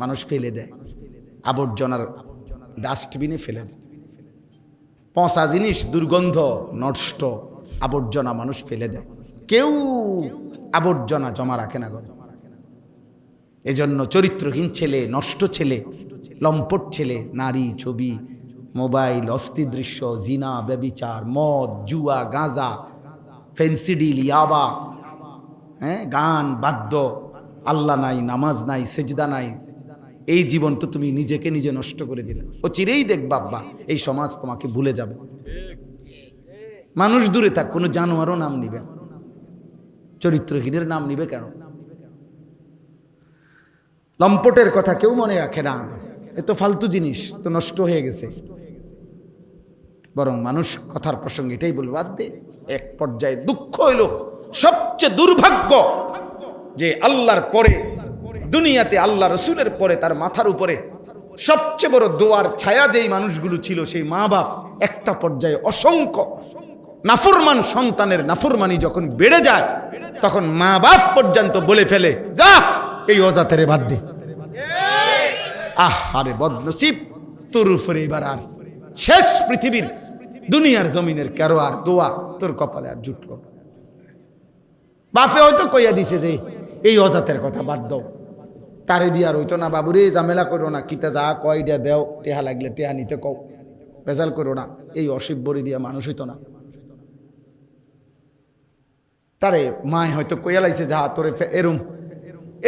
[SPEAKER 1] মানুষ ফেলে দেয়, আবর্জনার ডাস্টবিনে ফেলে দেয়। পচা জিনিস, দুর্গন্ধ, নষ্ট আবর্জনা মানুষ ফেলে দেয়, কেউ আবর্জনা জমা রাখে না ঘরে। এজন্য চরিত্রহীন ছেলে, নষ্ট ছেলে, লম্পট ছেলে, নারী ছবি, মোবাইল, অস্থির দৃশ্য, জিনা, ব্যভিচার, মদ, জুয়া, গাঁজা, ফেন্সিডিল, ইয়াবা, হ্যাঁ গান, বাদ্য, আল্লাহ নাই, নামাজ নাই, সেজদা নাই, এই জীবন তো তুমি নিজেকে নিজে নষ্ট করে দিলে। ও চিরেই দেখবা আব্বা এই সমাজ তোমাকে ভুলে যাবে। মানুষ দূরে থাক, কোনো জানোয়ারও নাম নিবে, চরিত্রহীনের নাম নিবে কেন? লম্পটের কথা কেউ মনে রাখে না, এ তো ফালতু জিনিস, তো নষ্ট হয়ে গেছে। বরং মানুষ কথার প্রসঙ্গে এটাই বলবে, বাদ দে। এক পর্যায়ে দুঃখ হইল, সবচেয়ে দুর্ভাগ্য যে আল্লাহর পরে দুনিয়াতে, আল্লাহ রসুলের পরে তার মাথার উপরে সবচেয়ে বড় দোয়ার ছায়া যেই মানুষগুলো ছিল, সেই মা বাপ একটা পর্যায়ে অসংখ্য নাফরমান সন্তানের নাফরমানি যখন বেড়ে যায়, তখন মা বাপ পর্যন্ত বলে ফেলে, যা এই অজাতেরে বাদ দে। আরে বদনসিব, তোর উপরে এবার আর শেষ পৃথিবীর দুনিয়ার জমিনের কারো আর দোয়া তোর কপালে আর জুটলো। বাপে হয়তো কইয়া দিছে যে এই অজাতের কথা বাদ দাও, তারে দিয়ে আর হইতো না, বাবুরে ঝামেলা করো না, কিতা যা কয় দিয়া দেও, টেহা লাগলে টেহা নিতে কও, বেজাল করো না, এই অসিব বড়ি দিয়া মানুষ হইতো না। তারে মায় হয়তো কইয়া লাইছে যা তোরে এরম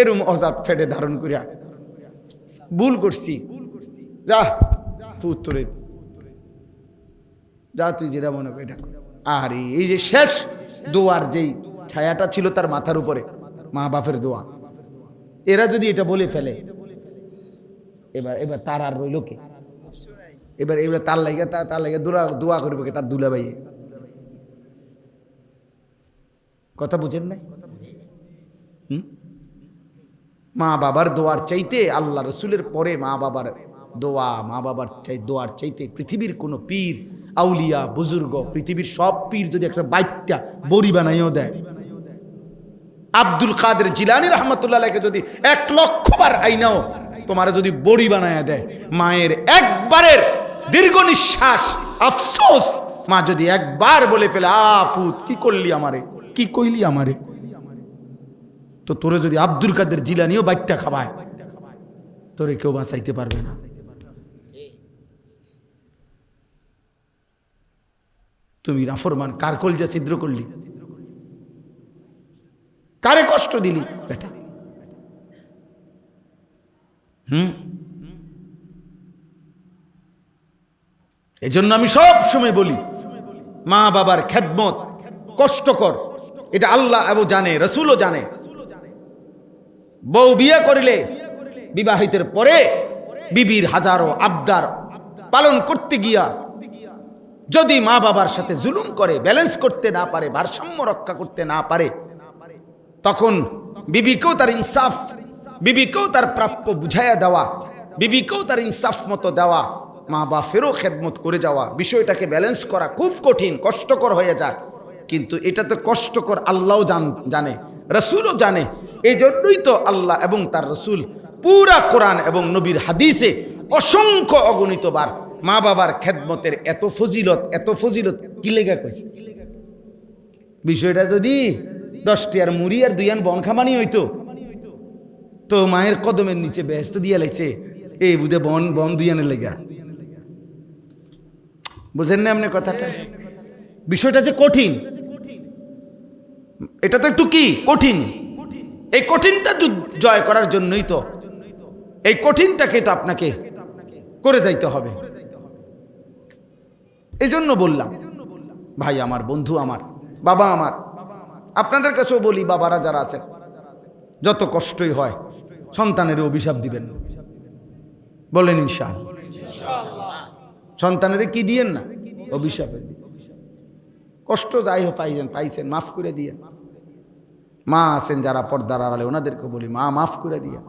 [SPEAKER 1] এরম অজাত ফেটে ধারণ করিয়া ভুল করছি, যা ফুট তোরে, যা তুই যেটা মনে করি এটা। আর এই যে শেষ দোয়ার যেই ছায়াটা ছিল তার মাথার উপরে, মা বাপের দোয়া, এরা যদি এটা বলে ফেলে, এবার এবার তার আর রইল কে? এবার এবার তার লাগে দোয়া করবে কে? তার দুলা ভাইয়ে। কথা বুঝেন নাই? মা বাবার দোয়ার চাইতে, আল্লাহ রসুলের পরে মা বাবার দোয়া, মা বাবার দোয়ার চাইতে পৃথিবীর কোনো পীর, আউলিয়া, বুজুর্গ, পৃথিবীর সব পীর যদি একটা বাইকটা বড়ি বানাইও দেয়, আব্দুল কাদের জিলানী রহমতুল্লাহ আলাইহিকে যদি 1,00,000 বার আইনাও তোমার যদি বড়ি বানায় দেয়, মায়ের একবারের দীর্ঘ নিঃশ্বাস আফসোস, মা যদি একবার বলে ফেলে আফুত কি করলি আমারে, কি কইলি আমারে, তো তোরে যদি আব্দুল কাদের জিলানীও বাইকটা খাবায়, তোরে কেউ বাঁচাইতে পারবে না। তুমি নাফরমান, কার কলজা ছিদ্র করলি, কারে কষ্ট দিলি বেটা? এজন্য আমি সব সময় বলি, মা বাবার খেদমত কষ্টকর, এটা আল্লাহ এবং জানে, রসুলও জানে। বউ বিয়ে করিলে বিবাহিতের পরে বিবির হাজারো আবদার পালন করতে গিয়া যদি মা বাবার সাথে জুলুম করে, ব্যালেন্স করতে না পারে, ভারসাম্য রক্ষা করতে না পারে, তখন বিবিকেও তার ইনসাফ, বিবিকেও তার প্রাপ্য বুঝাইয়া দেওয়া, বিবিকেও তার ইনসাফ মতো দেওয়া, মা বাপেরও খেদমত করে যাওয়া, বিষয়টাকে ব্যালেন্স করা খুব কঠিন, কষ্টকর হয়ে যায়। কিন্তু এটা তো কষ্টকর আল্লাহও জানে, রসুলও জানে। এই জন্যই তো আল্লাহ এবং তার রসুল পুরা কোরআন এবং নবীর হাদিসে অসংখ্য অগণিতবার মা বাবার খেদমতের এত ফজিলত কি লেগে কইছে। বিষয়টা যদি 10টি আর মুড়ি আর 2 আন বন খামানি হইতো, তো মায়ের কদমের নিচে ব্যস্ত দিয়ে লাইছে এই বুঝে বন 2 আনের লেগা। বুঝেন না আপনি কথাটা? বিষয়টা যে কঠিন, এটা তো একটু কি কঠিন। এই কঠিনটা জয় করার জন্যই তো, এই কঠিনটাকে তো আপনাকে করে যাইতে হবে। এই জন্য বললাম, ভাই আমার, বন্ধু আমার, বাবা আমার, আপনাদের কাছেও বলি, বাবারা যারা আছেন, যত কষ্টই হয় সন্তানের অভিশাপ দিবেন না। বলেন ইনশাআল্লাহ। সন্তানের কি দিয়েন না? অভিশাপে। কষ্ট যাই হোক পাইছেন, মাফ করে দিয়ে। মা আছেন যারা পর্দার আড়ালে, ওনাদেরকে বলি, মা মাফ করে দিয়ে।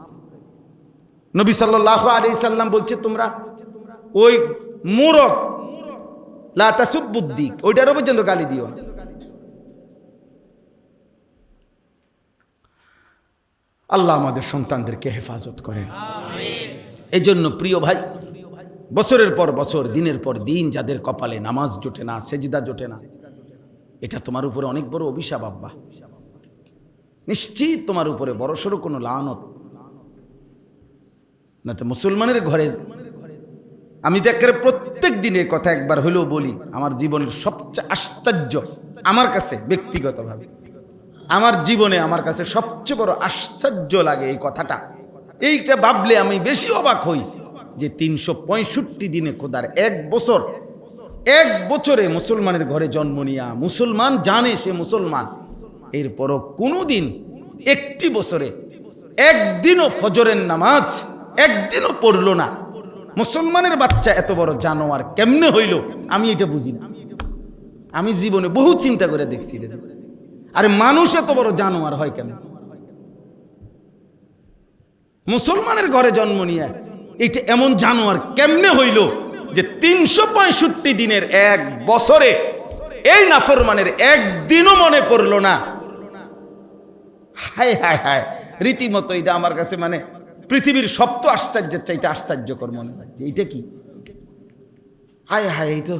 [SPEAKER 1] নবী সাল্লাল্লাহু আলাইহি সাল্লাম বলছে, তোমরা ওই মূরখ লা তাসুবুদ্দিক, ওইটারও পর্যন্ত গালি দিও না। আল্লাহ আমাদের সন্তানদেরকে হেফাজত করেন। এই জন্য প্রিয় ভাই, বছরের পর বছর, দিনের পর দিন যাদের কপালে নামাজ জোটে না, সেজদা জোটে না, এটা তোমার উপরে অনেক বড় অভিশাপ আব্বা। নিশ্চিত তোমার উপরে বড়সড় কোনো লানত। না তো মুসলমানের ঘরে, আমি তো একেবারে প্রত্যেক দিনে কথা একবার হলেও বলি, আমার জীবনের সবচেয়ে আশ্চর্য, আমার কাছে ব্যক্তিগতভাবে আমার জীবনে আমার কাছে সবচেয়ে বড় আশ্চর্য লাগে এই কথাটা। এইটা ভাবলে আমি বেশি অবাক হই যে 365 দিনে খোদার এক বছরে মুসলমানের ঘরে জন্ম নিয়া, মুসলমান জানে সে মুসলমান, এরপরও কোনোদিন একটি বছরে একদিনও ফজরের নামাজ একদিনও পড়লো না। মুসলমানের বাচ্চা এত বড় জানোয়ার কেমনে হইল, আমি এটা বুঝি না। আমি জীবনে বহু চিন্তা করে দেখছি, আরে মানুষ এত বড় জানোয়ার হয় কেন? মুসলমানের ঘরে জন্ম নিয়ে এটা এমন জানোয়ার কেমনে হইল যে 365 দিনের এক বছরে এই নাফরমানের একদিনও মনে পড়লো না। হায় হায় হায়, রীতিমতো এটা আমার কাছে মানে পৃথিবীর সপ্ত আশ্চর্যের চাইতে আশ্চর্যকর মনে হয় যে এইটা কি। হায় হায়, এই তো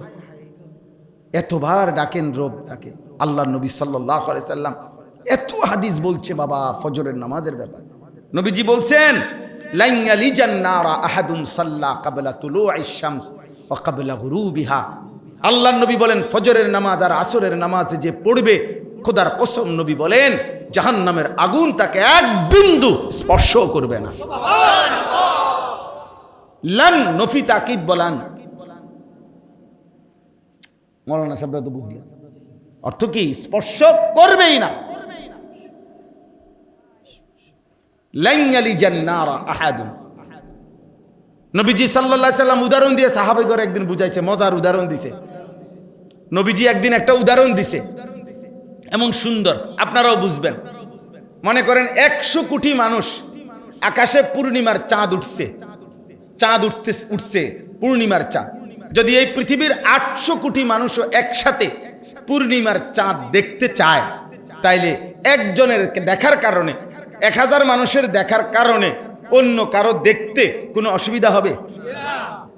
[SPEAKER 1] এতবার ডাকেন রব তাকে। আল্লাহ নবী সাল্লাল্লাহু আলাইহি সাল্লাম এত হাদিস বলছে বাবা ফজরের নামাজের ব্যাপার। নবীজি বলছেন, লান ইয়ালিজান নারা আহাদুন সাল্লা ক্বাবলা তুলুইশ শামস ওয়া ক্বাবলা গুরুবিহা। আল্লাহর নবী বলেন, ফজরের নামাজ আর আসরের নামাজ যে পড়বে খোদার কসম নবী বলেন জাহান্নামের আগুন তাকে এক বিন্দু স্পর্শ করবে না। লান নফি তাকিদ বলান, মৌলানা সাহেবরা তো বুঝলেন অর্থ কি, স্পর্শ করবেই না। লান ইয়ালিজান নারা আহাদুন। নবীজি সাল্লাল্লাহু আলাইহি সাল্লাম উদাহরণ দিয়ে সাহাবাইগণ একদিন বুঝাইছে, মজার উদাহরণ দিছে। নবীজি একদিন একটা উদাহরণ দিছে এমন সুন্দর, আপনারাও বুঝবেন। মনে করেন 100 কোটি মানুষ, আকাশে পূর্ণিমার চাঁদ উঠছে, চাঁদ উঠছে পূর্ণিমার চাঁদ। যদি এই পৃথিবীর 800 কোটি মানুষও একসাথে পূর্ণিমার চাঁদ দেখতে চায়, তাইলে একজনের দেখার কারণে, 1000 মানুষের দেখার কারণে অন্য কারো দেখতে কোনো অসুবিধা হবে?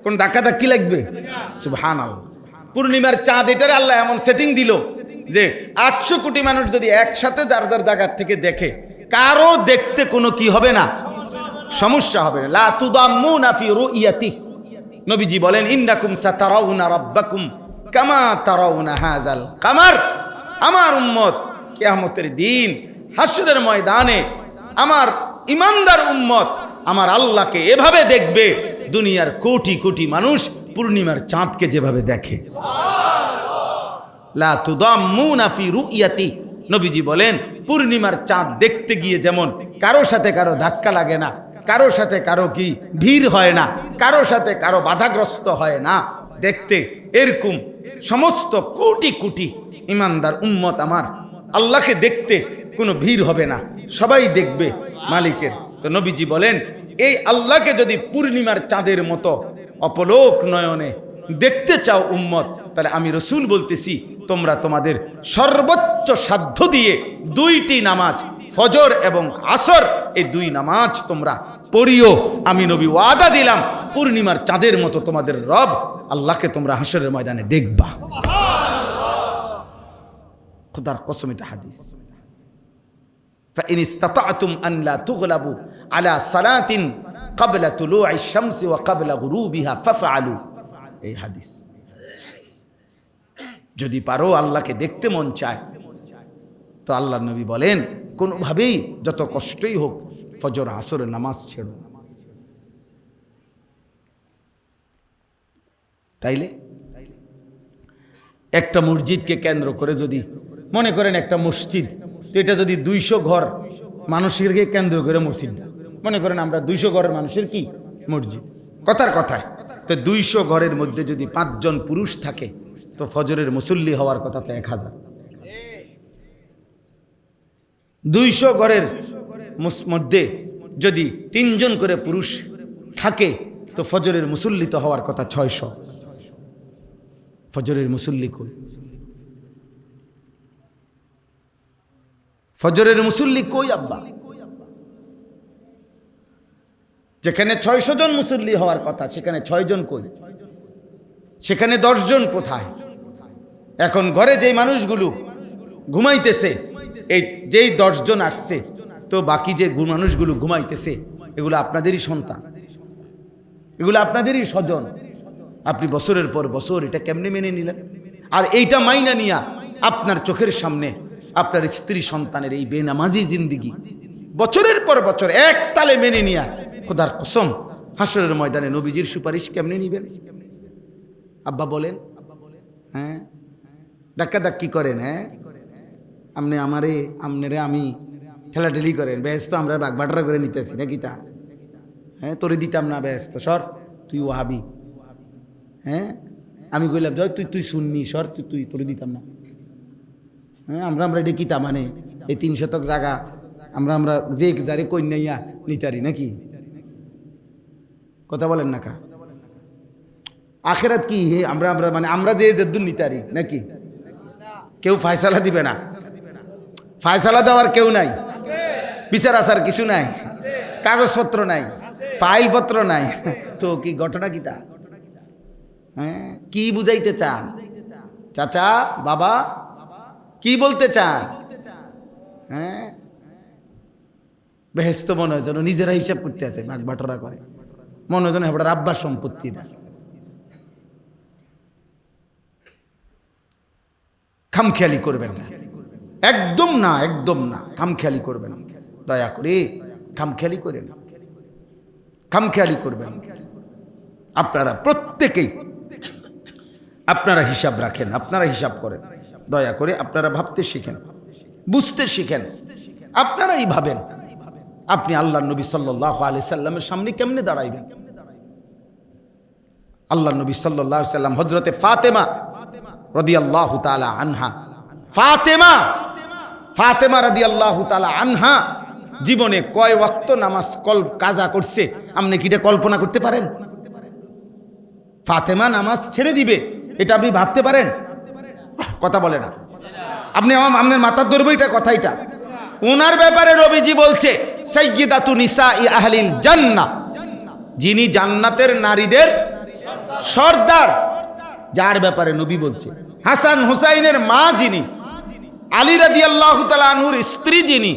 [SPEAKER 1] কোন ধাক্কাধাক্কি লাগবে? সুবহানাল্লাহ। পূর্ণিমার চাঁদ এটার আল্লাহ এমন সেটিং দিল যে 800 কোটি মানুষ যদি একসাথে যার যার জায়গার থেকে দেখে, কারো দেখতে কোনো কি হবে না, সমস্যা হবে না। লা তুদাম্মুনা ফি রুইয়াতি। নবীজি বলেন ইন্নাকুম সাতারাউনা রাব্বাকুম কামা তারাউনা হাযাল কামার। আমার উম্মত কিয়ামতের দিন হাসরের ময়দানে আমার ইমানদার উম্মত আমার আল্লাহকে এভাবে দেখবে দুনিয়ার কোটি কোটি মানুষ পূর্ণিমার চাঁদকে যেভাবে দেখে। লা তুদাম্মুনা ফি রুইয়াতি। নবীজি বলেন পূর্ণিমার চাঁদ দেখতে গিয়ে যেমন কারো সাথে কারো ধাক্কা লাগে না, কারো সাথে কারো কি ভিড় হয় না, কারো সাথে কারো বাধাগ্রস্ত হয় না দেখতে, এরকম সমস্ত কোটি কোটি ইমানদার উম্মত আমার আল্লাহকে দেখতে কোনো ভিড় হবে না, সবাই দেখবে মালিকের। তো নবীজি বলেন এই আল্লাহকে যদি পূর্ণিমার চাঁদের মতো অপলোক নয়নে দেখতে চাও উম্মত, তাহলে আমি রসুল বলতেছি তোমরা তোমাদের সর্বোচ্চ সাধ্য দিয়ে 2টি নামাজ, ফজর এবং আসর, এই 2 নামাজ তোমরা পড়িও। আমি নবী ওয়াদা দিলাম পূর্ণিমার চাঁদের মতো তোমাদের রব আল্লাহকে তোমরা হাসরের ময়দানে দেখবা। খোদার কসম, এটা হাদিস। فإن استطعتم أن لا تغلبوا على صلاة قبل طلوع الشمس وقبل غروبها فافعلوا। এই হাদিস। যদি পারো আল্লাহকে দেখতে মন চায় তো আল্লাহর নবী বলেন কোনোভাবেই যত কষ্টই হোক ফজর আসরের নামাজ ছেড়ো। তাইলে একটা মসজিদকে কেন্দ্র করে যদি মনে করেন একটা মসজিদ, তো এটা যদি 200 ঘর মানুষেরকে কেন্দ্র করে মসজিদটা, মনে করেন আমরা 200 ঘরের মানুষের কি মসজিদ, কথার কথায়, তো 200 ঘরের মধ্যে যদি 5 জন পুরুষ থাকে তো ফজরের মুসল্লি হওয়ার কথা তো 1000। 200 ঘরের মধ্যে যদি 3 জন করে পুরুষ থাকে তো ফজরের মুসল্লি তো হওয়ার কথা 600। ফজরের মুসল্লি কই? ফজরের মুসল্লি কই আব্বা? যেখানে 600 জন মুসল্লি হওয়ার কথা সেখানে 6 জন কই? সেখানে 10 জন কোথায়? এখন ঘরে যেই মানুষগুলো ঘুমাইতেছে, এই যেই 10 জন আসছে, তো বাকি যে মানুষগুলো ঘুমাইতেছে এগুলো আপনাদেরই সন্তান, এগুলো আপনাদেরই স্বজন। আপনি বছরের পর বছর এটা কেমনে মেনে নিলেন? আর এইটা মাইনা নিয়া আপনার চোখের সামনে আপনার স্ত্রী সন্তানের এই বেনামাজি জিন্দিগি বছরের পর বছর এক তালে মেনে নিয়া খোদার কসম হাসরের ময়দানে নবীজির সুপারিশ কেমনে নিবেন? আব্বা বলেন, হ্যাঁ ধাক্কাধাক্কি করেন, হ্যাঁ আপনি আমারে আমনেরে আমি ঠেলাঠেলি করেন, বেশ তো আমরা বাগবাটরা করে নিতেছি নাকি তা? হ্যাঁ তোরে দিতাম না, বেশ তো সর, তুই ওয়াহাবি। হ্যাঁ আমি কইলাম জয় তুই শুননি, সর তুই তোরে দিতাম না। হ্যাঁ আমরা এটা কিতা মানে এই 3 শতক জায়গা আমরা যে যারে কন্যাইয়া নিতারি নাকি? কথা বলেন না কা? আখেরাত কি আমরা মানে আমরা যে জেদ্দুর নিতারি নাকি? কেউ ফায়সালা দিবে না, ফায়সালা দেওয়ার কেউ নাই, বিচার আসার কিছু নাই, কাগজপত্র নাই, ফাইলপত্র নাই, তো কি ঘটনা কিতা? হ্যাঁ কি বুঝাইতে চান চাচা বাবা, কি বলতে চান? হ্যাঁ বেহেস্ত মনে হয় যেন নিজেরা হিসাব করতে আছে, ভাগ বাটোরা করে, মনে হয় যেন এবার আব্বার সম্পত্তি না। খামখেয়ালি করবেন না। একদম না, একদম না। খামখেয়ালি করবেন, দয়া করে খামখেয়ালি করেন, খামখেয়ালি করবেন। আপনারা প্রত্যেকেই আপনারা হিসাব রাখেন, আপনারা হিসাব করেন। দয়া করে আপনারা ভাবতে শিখেন, বুঝতে শিখেন। আপনারাই ভাবেন আপনি আল্লাহ নবী সাল্লাল্লাহু আলাইহি সাল্লামের সামনে কেমনে দাঁড়াইবেন। আল্লাহ নবী সাল্লাল্লাহু আলাইহি সাল্লাম হযরতে ফাতেমা রাদিয়াল্লাহু তাআলা আনহা, ফাতেমা রাদিয়াল্লাহু তাআলা আনহা জীবনে কয় ওয়াক্ত নামাজ কাজা করছে আপনি কি এটা কল্পনা করতে পারেন? ফাতেমা নামাজ ছেড়ে দিবে এটা আপনি ভাবতে পারেন? কথা বলে না। আপনি আপনার মাথার ধরবো এটা কথা। এটা ওনার ব্যাপারে নবীজি বলছে সাইয়্যিদাতু নিসাই আহলিল জান্নাহ, যিনি জান্নাতের নারীদের সর্দার, যার ব্যাপারে নবী বলছে। হাসান হুসাইনের মা যিনি, আলী রাদিয়াল্লাহু তাআলা আনহুর স্ত্রী যিনি,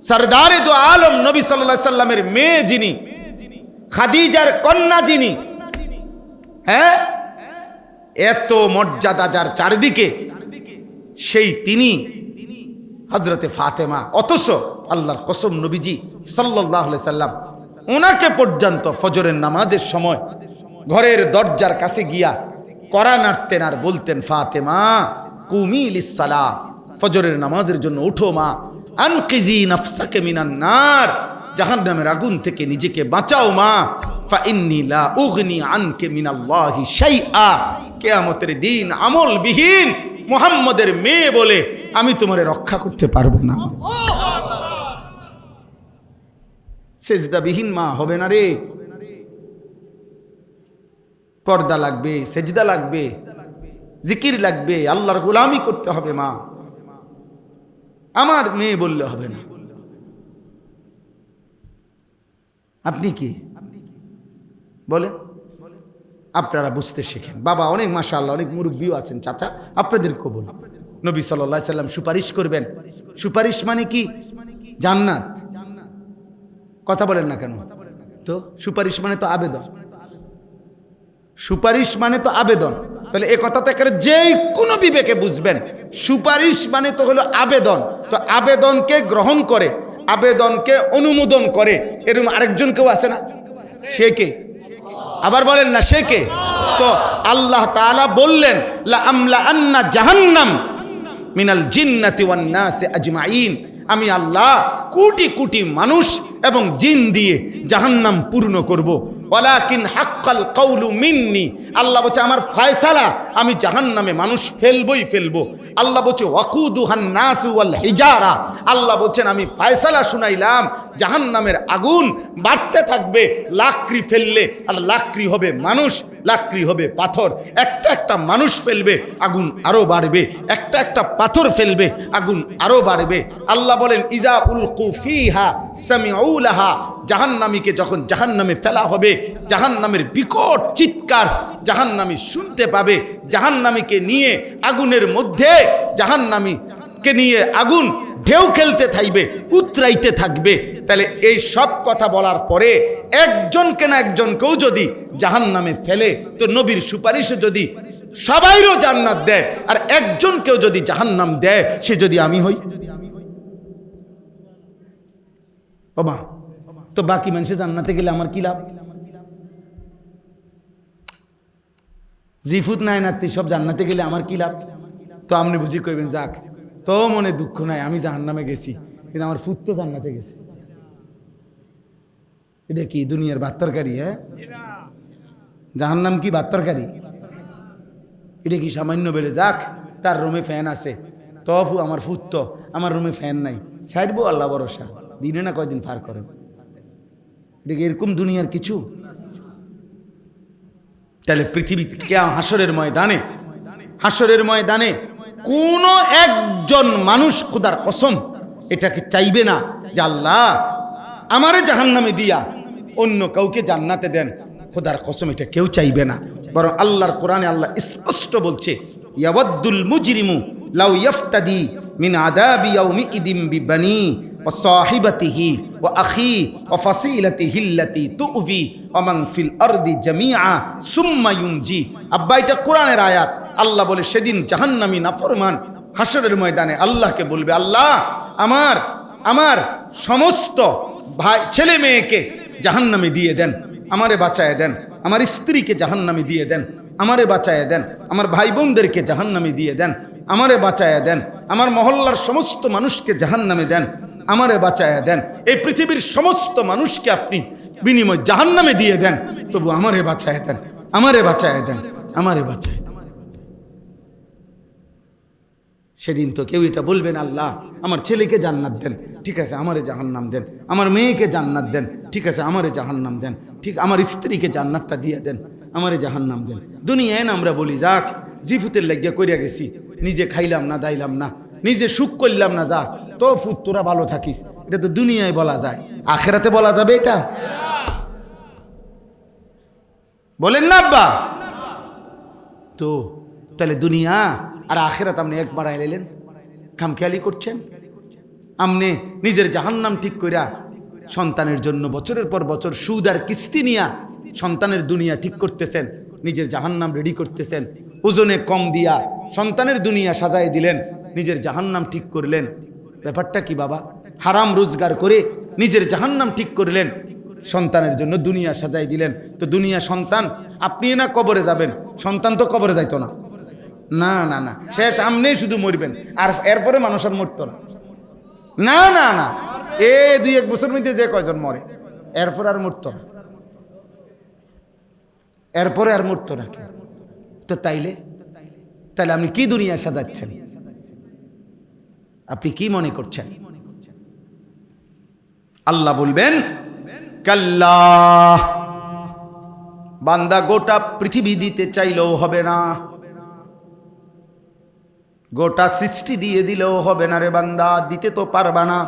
[SPEAKER 1] সরদারে দো আলম নবী সাল্লাল্লাহু আলাইহি সাল্লামের মেয়ে যিনি, খাদিজার কন্যা যিনি, হ্যাঁ, এত মর্যাদা যার চারিদিকে, সেই তিনি হযরতে ফাতেমা। অথচ আল্লাহর কসম নবীজি সাল্লাল্লাহু আলাইহি সাল্লাম ওনাকে পর্যন্ত ফজরের নামাজের সময় ঘরের দরজার কাছে গিয়া কড়া নাড়তেন আর বলতেন, ফাতেমা কুমি লিসসালাহ, ফজরের নামাজের জন্য উঠো মা, আনকিজি নাফসাকে মিনান নার, জাহান্নামের আগুন থেকে নিজেকে বাঁচাও মা, ফা ইন্নী লা উগনি আনকে মিনাল্লাহি শাইআ, কিয়ামতের দিন আমলবিহীন মুহাম্মদের মেয়ে বলে আমি তোমারে রক্ষা করতে পারবো না। সেজদাবিহীন মা হবে না রে। পর্দা লাগবে, সেজদা লাগবে, জিকির লাগবে, আল্লাহর গোলামি করতে হবে মা, আমার মেয়ে বললে হবে না। আপনি কি বলেন? আপনারা বুঝতে শেখেন। বাবা অনেক মাশাআল্লাহ অনেক মুরব্বিও আছেন, চাচা আপনাদেরকেও বলুন, নবী সাল্লাল্লাহু আলাইহি সাল্লাম সুপারিশ করবেন। সুপারিশ মানে কি? জান্নাত। কথা বলেন না কেন? তো সুপারিশ মানে তো আবেদন, সুপারিশ মানে তো আবেদন। তাহলে এই কথা তো একেবারে যেই কোনো বিবেকে বুঝবেন, সুপারিশ মানে তো হলো আবেদন। তো আবেদনকে গ্রহণ করে, আবেদনকে অনুমোদন করে এরকম আরেকজন কেউ আছে না? সে কে? আবার বলেন না, সে কে? তো আল্লাহ তাআলা বললেন লা আমলা আন্না জাহান্নাম মিনাল জিন্নাতি ওয়ান নাসি আজমাইন, আমি আল্লাহ কোটি কোটি মানুষ এবং জিন দিয়ে জাহান্নাম পূর্ণ করব। ওয়ালাকিন হাক্কাল কাউলু মিন্নি, আল্লাহ বলছে আমার ফয়সালা আমি জাহান্নামে মানুষ ফেলবই ফেলবো। আল্লাহ বলছে ওয়াকুদুহান নাসু ওয়াল হিজারা, আল্লাহ বলছেন আমি ফয়সালা শুনাইলাম জাহান্নামের আগুন বাড়তে থাকবে, লাকড়ি ফেললে আর লাকড়ি হবে মানুষ, লাকড়ি হবে পাথর। একটা একটা মানুষ ফেলবে আগুন আরো বাড়বে, একটা একটা পাথর ফেলবে আগুন আরো বাড়বে। আল্লাহ বলেন ইজা উলকু ফিহা সামিউ লাহা, জাহান্নামীকে যখন জাহান্নামে ফেলা হবে, জাহান্নামের বিকট চিৎকার জাহান্নামী শুনতে পাবে। জাহান্নামীকে নিয়ে আগুনের মধ্যে, জাহান্নামীকে নিয়ে আগুন ঢেউ খেলতে থাকবে, উতরাইতে থাকবে। তাহলে এই সব কথা বলার পরে একজনকে না একজনকেও যদি জাহান্নামে ফেলে, তো নবীর সুপারিশে যদি সবাইরও জান্নাত দেয় আর একজনকেও যদি জাহান্নাম দেয়, সে যদি আমি হই, বাবা তো বাকি মানুষের জান্নাতে গেলে আমার কি লাভ? জিফুত নাই নাতি সব জান্নাতে গেলে আমার কি লাভ? তো আপনি বুঝি কইবেন যাক তো মনে দুঃখ নাই, আমি জাহান্নামে গেছি কিন্তু আমার ফুত তো জান্নাতে গেছে। এটা কি দুনিয়ার বাত্তারকারী? হ্যাঁ, জাহান্নাম কি বাত্তারকারী? এটা কি সামান্য বেড়ে যাক তার রুমে ফ্যান আছে, তফু আমার ফুত তো আমার রুমে ফ্যান নাই, ছাড়বো আল্লাহ ভরসা, দিনে না কয়দিন পার করেন। এটা কি এরকম দুনিয়ার কিছু? তাহলে পৃথিবীতে হাসরের ময়দানে, হাসরের ময়দানে কোন একজন মানুষ খোদার কসম এটাকে চাইবে না যে আল্লাহ আমারে জাহান্নামে দিয়া অন্য কাউকে জান্নাতে দেন। খোদার কসম এটা কেউ চাইবে না। বরং আল্লাহর কোরআনে আল্লাহ স্পষ্ট বলছে ইয়াওয়াদ্দুল মুজরিমু লাউ ইফতাদি মিন আযাবি ইয়াউমিইদিন বিবানি ওয়া সাহিবাতিহি ওয়া আখি ওয়া ফাসিলাতিহি আল্লাতী তু'ভি ওয়া মান ফিল আরদি জামিআ সুম্মা ইউনজি। আব্বা এটা কোরআনের আয়াত। আল্লাহ বলে সেদিন জাহান্নামী নাফরমান হাসরের ময়দানে আল্লাহকে বলবে, আল্লাহ আমার আমার সমস্ত ভাই ছেলে মেয়েকে জাহান্নামে দিয়ে দেন, আমারে বাঁচায় দেন, আমার স্ত্রীকে জাহান্নামে দিয়ে দেন, আমারে বাঁচায় দেন, আমার ভাই বোনদেরকে জাহান্নামে দিয়ে দেন, আমারে বাঁচায় দেন, আমার মহল্লার সমস্ত মানুষকে জাহান্নামে দেন, আমারে বাঁচায় দেন, এই পৃথিবীর সমস্ত মানুষকে আপনি বিনিময় জাহান্নামে দিয়ে দেন, তবু আমারে বাঁচায় দেন, আমারে বাঁচায় দেন, আমারে বাঁচায় দেন। সেদিন তো কেউ এটা বলবেন, আল্লাহ আমার ছেলেকে জান্নাত দেন, ঠিক আছে আমারে জাহান্নাম দেন, আমার মেয়েকে জান্নাত দেন, ঠিক আছে আমারে জাহান্নাম দেন, ঠিক আমার স্ত্রীকে জান্নাতটা দিয়ে দেন, আমারে জাহান্নাম দেন। দুনিয়ায় না আমরা বলি, যাক জিফুতের লাগিয়া করিয়া গেছি, নিজে খাইলাম না, দাইলাম না, নিজে সুখ করলাম না, যা তো ফুত তোরা ভালো থাকিস, এটা তো দুনিয়ায় বলা যায়, আখেরাতে বলা যাবে এটা? বলেন না আব্বা? তো তাহলে দুনিয়া আর আখেরাত আপনি একবার আইলেন, খামখেয়ালি করছেন। আপনি নিজের জাহান্নাম ঠিক কইরা সন্তানের জন্য বছরের পর বছর সুদ আর কিস্তি নিয়া সন্তানের দুনিয়া ঠিক করতেছেন, নিজের জাহান্নাম রেডি করতেছেন, ওজনে কম দিয়া সন্তানের দুনিয়া সাজায় দিলেন, নিজের জাহান্নাম ঠিক করলেন। ব্যাপারটা কি বাবা? হারাম রোজগার করে নিজের জাহান্নাম ঠিক করলেন, সন্তানের জন্য দুনিয়া সাজাই দিলেন। তো দুনিয়া সন্তান, আপনি না কবরে যাবেন, সন্তান তো কবরে যাইতো না, না না না, শেষ আমনেই শুধু মরবেন, আর এরপরে মানুষ আর মরতো না, না না না, এই 2-1 বছর মধ্যে যে কয়জন মরে, এরপর আর মরতো না, এরপরে আর মরতো না। তো তাইলে আপনি কি দুনিয়া সাজাচ্ছেন? আপনি কি মনে করছেন? আল্লাহ বলবেন, কাল্লা, বান্দা গোটা পৃথিবী দিতে চাইলেও হবে না, গোটা সৃষ্টি দিয়ে দিলেও হবে না রে বান্দা, দিতে তো পারবা না।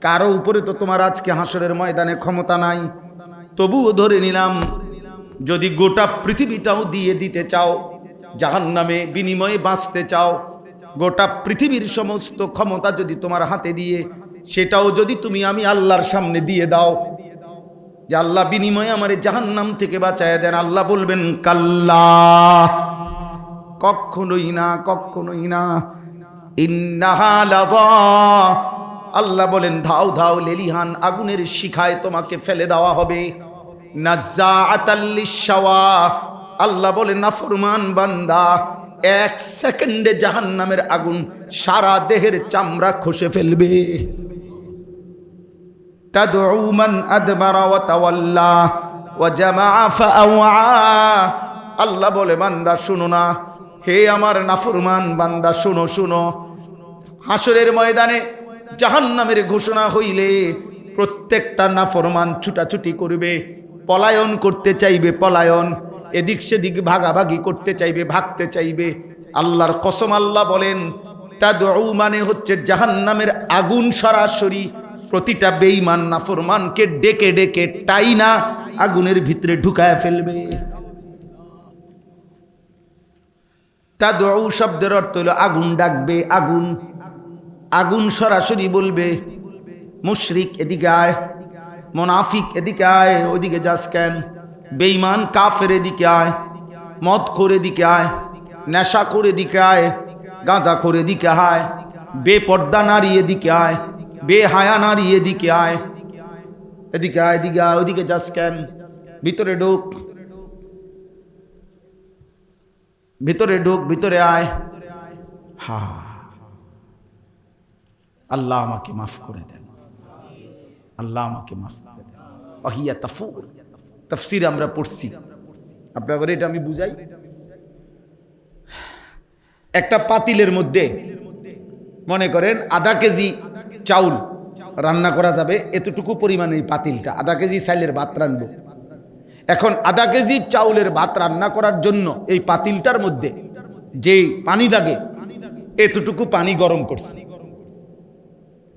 [SPEAKER 1] কারো উপরে তো তোমার আজকে হাসরের ময়দানে ক্ষমতা নাই, তবুও ধরে নিলাম যদি গোটা পৃথিবীটাও দিয়ে দিতে চাও, জাহান্নামে বিনিময়ে বাঁচতে চাও, গোটা পৃথিবীর সমস্ত ক্ষমতা যদি তোমার হাতে দিয়ে সেটাও যদি তুমি আমি আল্লাহর সামনে দিয়ে দাও, যে আল্লাহ বিনিময়ে আমারে জাহান্নাম থেকে বাঁচায় দেন, আল্লাহ বলবেন কাল্লা, কখনোই না, কখনোই না। ইন্নাহা লাযা, আল্লাহ বলেন ধাও ধাও লেলিহান আগুনের শিখায় তোমাকে ফেলে দেওয়া হবে। নাজ্জাআতাল লিশাওয়া, আল্লাহ বলেন নাফরমান বান্দা 1 সেকেন্ডে জাহান্নামের আগুন সারা দেহের চামড়া খসে ফেলবে। তাদউ মান আদবারা ওয়া তাওয়াল্লা ওয়া জামাআ ফাআওয়া, আল্লাহ বলে বান্দা শুনো না, হে আমার নাফরমান বান্দা শুনো শুনো, হাসরের ময়দানে জাহান্নামের ঘোষণা হইলে প্রত্যেকটা নাফরমান ছুটাছুটি করবে, পলায়ন করতে চাইবে, পলায়ন, এদিক সেদিক ভাগাভাগি করতে চাইবে, ভাগতে চাইবে। আল্লাহর কসম, আল্লাহ বলেন তাদউ মানে হচ্ছে জাহান্নামের আগুন সরাসরি প্রতিটা বেঈমান নাফরমানকে ডেকে ডেকে টাইনা আগুনের ভিতরে ঢুকায় ফেলবে। তাদউ শব্দের অর্থ হলো আগুন ডাকবে, আগুন, আগুন সরাসরি বলবে মুশরিক এদিকে আয়, মুনাফিক এদিকে আয়, ওদিকে যাস কেন, বেঈমান কাফের এদিকে আয়, মদ করে এদিকে আয়, নেশা করে এদিকে আয়, গাঁজা করে এদিকে আয়, বেপর্দা নারী এদিকে আয়, বেহায়া নারী এদিকে আয়, এদিকে আয়, এদিকে আয়, ওদিকে যাস কেন, ভিতরে ঢোক, ভিতরে ঢোক, ভিতরে আয়। হা, আল্লাহ আমাকে মাফ করে দেন, আল্লাহ আমাকে মাফ করে দেন। ওয়াহিয়া তাফুর, তাফসীর আমরা পড়ছি, আপনাদের এটা আমি বুঝাই। একটা পাতিলের মধ্যে মনে করেন আধা কেজি চাউল রান্না করা যাবে, এতটুকু পরিমাণে এই পাতিলটা, আধা কেজি চাইলের ভাত রান্নব। এখন আধা কেজি চাউলের ভাত রান্না করার জন্য এই পাতিলটার মধ্যে যে পানি লাগে এতটুকু পানি গরম করছে।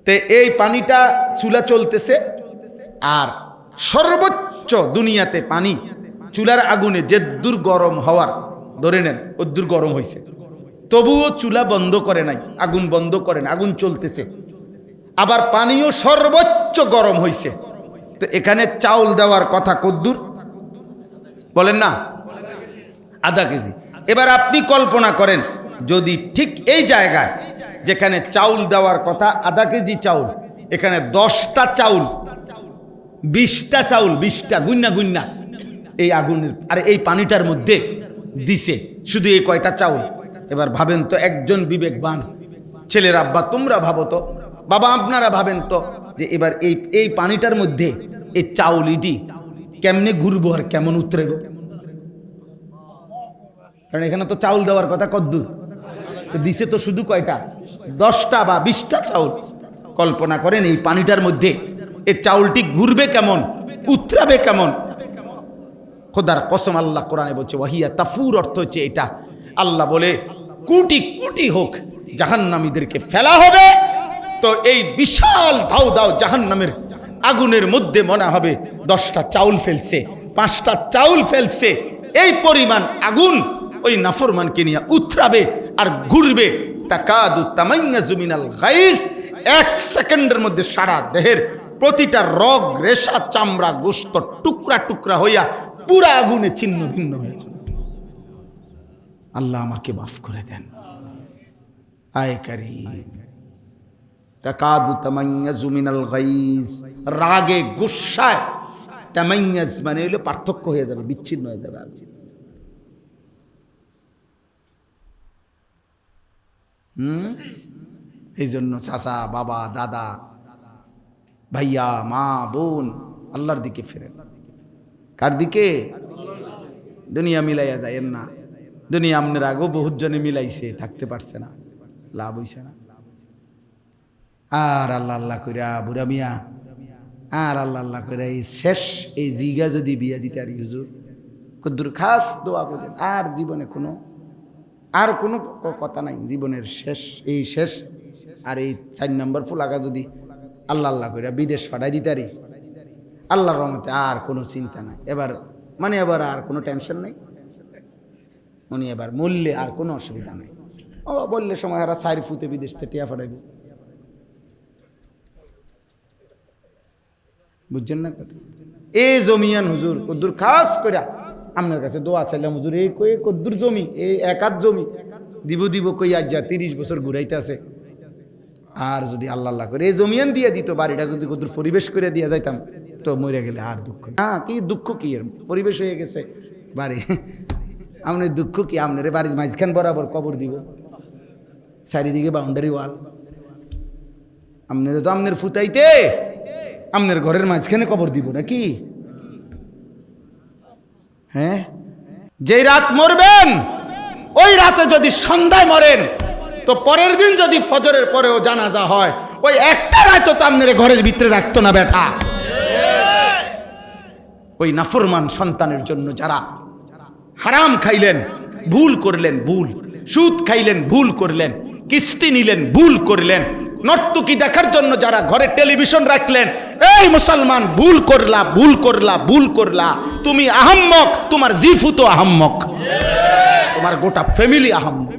[SPEAKER 1] তে এই পানিটা চুলা চলতেছে, আর সর্বোচ্চ দুনিয়াতে পানি চুলার আগুনে যে দূর গরম হওয়ার ধরে নেন ওদূর গরম হয়েছে, তবুও চুলা বন্ধ করে নাই, আগুন বন্ধ করে না, আগুন চলতেছে, আবার পানিও সর্বোচ্চ গরম হয়েছে। তো এখানে চাউল দেওয়ার কথা কদ্দুর বলেন না? আধা কেজি। এবার আপনি কল্পনা করেন যদি ঠিক এই জায়গায় যেখানে চাউল দেওয়ার কথা আধা কেজি চাউল, এখানে 10টা চাউল, 20টা চাউল, 20টা গুন্না গুন্না এই আগুনের আর এই পানিটার মধ্যে দিছে শুধু এই কয়টা চাউল। এবার ভাবেন তো, একজন বিবেকবান ছেলের আব্বা তোমরা ভাবো তো, বাবা আপনারা ভাবেন তো, যে এবার এই পানিটার মধ্যে এই চাউলিটি কেমনে ঘুরবো আর কেমন উতরেব? কারণ এখানে তো চাউল দেওয়ার কথা কদ্দূর, তো দিছে তো শুধু কয়টা, 10টা বা 20টা চাউল। কল্পনা করেন এই পানিটার মধ্যে এই চাউলটি ঘুরবে কেমন, উতরাবে কেমন। খোদার কসম, আল্লাহ কোরআনে বলছে ওয়াহিয়া তাফুর, অর্থ হচ্ছে এটা। আল্লাহ বলে কোটি কোটি হোক জাহান্নামীদেরকে ফেলা হবে, তো এই বিশাল দাও দাও জাহান্নামের আগুনের মধ্যে মনে হবে 10টা চাউল ফেলছে, 5টা চাউল ফেলছে। এই পরিমাণ আগুন ওই নাফরমানকে নিয়ে উতরাবে আর ঘুরবে। তাকাদু তামাইয়াজু মিনাল গাইস, 1 সেকেন্ডের মধ্যে সারা দেহের প্রতিটা রগ, রেশা, চামড়া, গোশত টুকরা টুকরা হইয়া পুরা আগুনে ছিন্ন ভিন্ন হয়েছে। আল্লাহ আমাকে মাফ করে দেন। আয় কারীম, তাকাদু তামাইয়াজু মিনাল গাইস, রাগে গুসায় তামাইয়াজ মানে হলো পার্থক্য হয়ে যাবে, বিচ্ছিন্ন হয়ে যাবে। এই জন্য চাচা, বাবা, দাদা, ভাইয়া, মা, বোন আল্লাহর দিকে ফেরেন। কার দিকে? দুনিয়া মিলাইয়া যায়েন না। দুনিয়া আপনার আগেও বহুত জনে মিলাইছে, থাকতে পারছে না, লাভ হইছে না। আর আল্লাহ আল্লাহ কইরা বুড়া মিয়া, আর আল্লাহ আল্লাহ কইরা এই শেষ এই জিগা যদি বিয়া দিতে আর হুজুর কদ্দুর খাস দোয়া করেন, আর জীবনে কোনো আর কোনো কথা নাই, জীবনের শেষ এই শেষ। আর এই 4 নম্বর ফুলাগা যদি আল্লাহ আল্লাহ কইরা বিদেশ পাঠাই দিতারি, আল্লাহর রহমতে আর কোনো চিন্তা নাই। এবার মানে এবার আর কোনো টেনশন নাই, মানে এবার মূল্যে আর কোনো অসুবিধা নাই। ও বললে সময় হারা 4 ফুটে বিদেশ থেকে টিয়া পাঠাইব, বুঝছেন না কথা? এই জমিয়ান হুজুর কদ্দুর খাস কইরা আপনার কাছে দোয়া চাইলাম হুজুর, এই কই কদ্দুর জমি, এই 1 হাত জমি দিব দিব কই আজ যা 30 বছর ঘুরাইতে আছে। আর যদি আল্লাহ আল্লাহ করে এই জমিয়ান দিয়ে দিত, বাড়িটা যদি কদ্দুর পরিবেশ করে দিয়ে যাইতাম, তো মরে গেলে আর দুঃখ না। কি দুঃখ কি, এর পরিবেশ হয়ে গেছে বাড়ি, আপনার দুঃখ কি? আপনার বাড়ির মাঝখান বরাবর কবর দিব, চারিদিকে বাউন্ডারি ওয়াল, আপনার তো আপনার ফুটাইতে আপনার ঘরের মাঝখানে কবর দিব নাকি? হ্যাঁ, যেই রাত মরবেন ওই রাতে যদি সন্ধ্যায় মরেন, তো পরের দিন যদি ফজরের পরেও জানাজা হয়, ওই একটা রাত তো আপনার ঘরের ভিতরে রাখতো না বেটা। ওই নাফরমান সন্তানের জন্য যারা হারাম খাইলেন, ভুল করলেন, ভুল সুদ খাইলেন, ভুল করলেন, কিস্তি নিলেন, ভুল করলেন, নর্তকী দেখার জন্য যারা ঘরে টেলিভিশন রাখলেন, এই মুসলমান ভুল করলা, ভুল করলা, ভুল করলা। তুমি আহাম্মক, তোমার জিফু তো আহাম্মক, তোমার গোটা ফ্যামিলি আহাম্মক।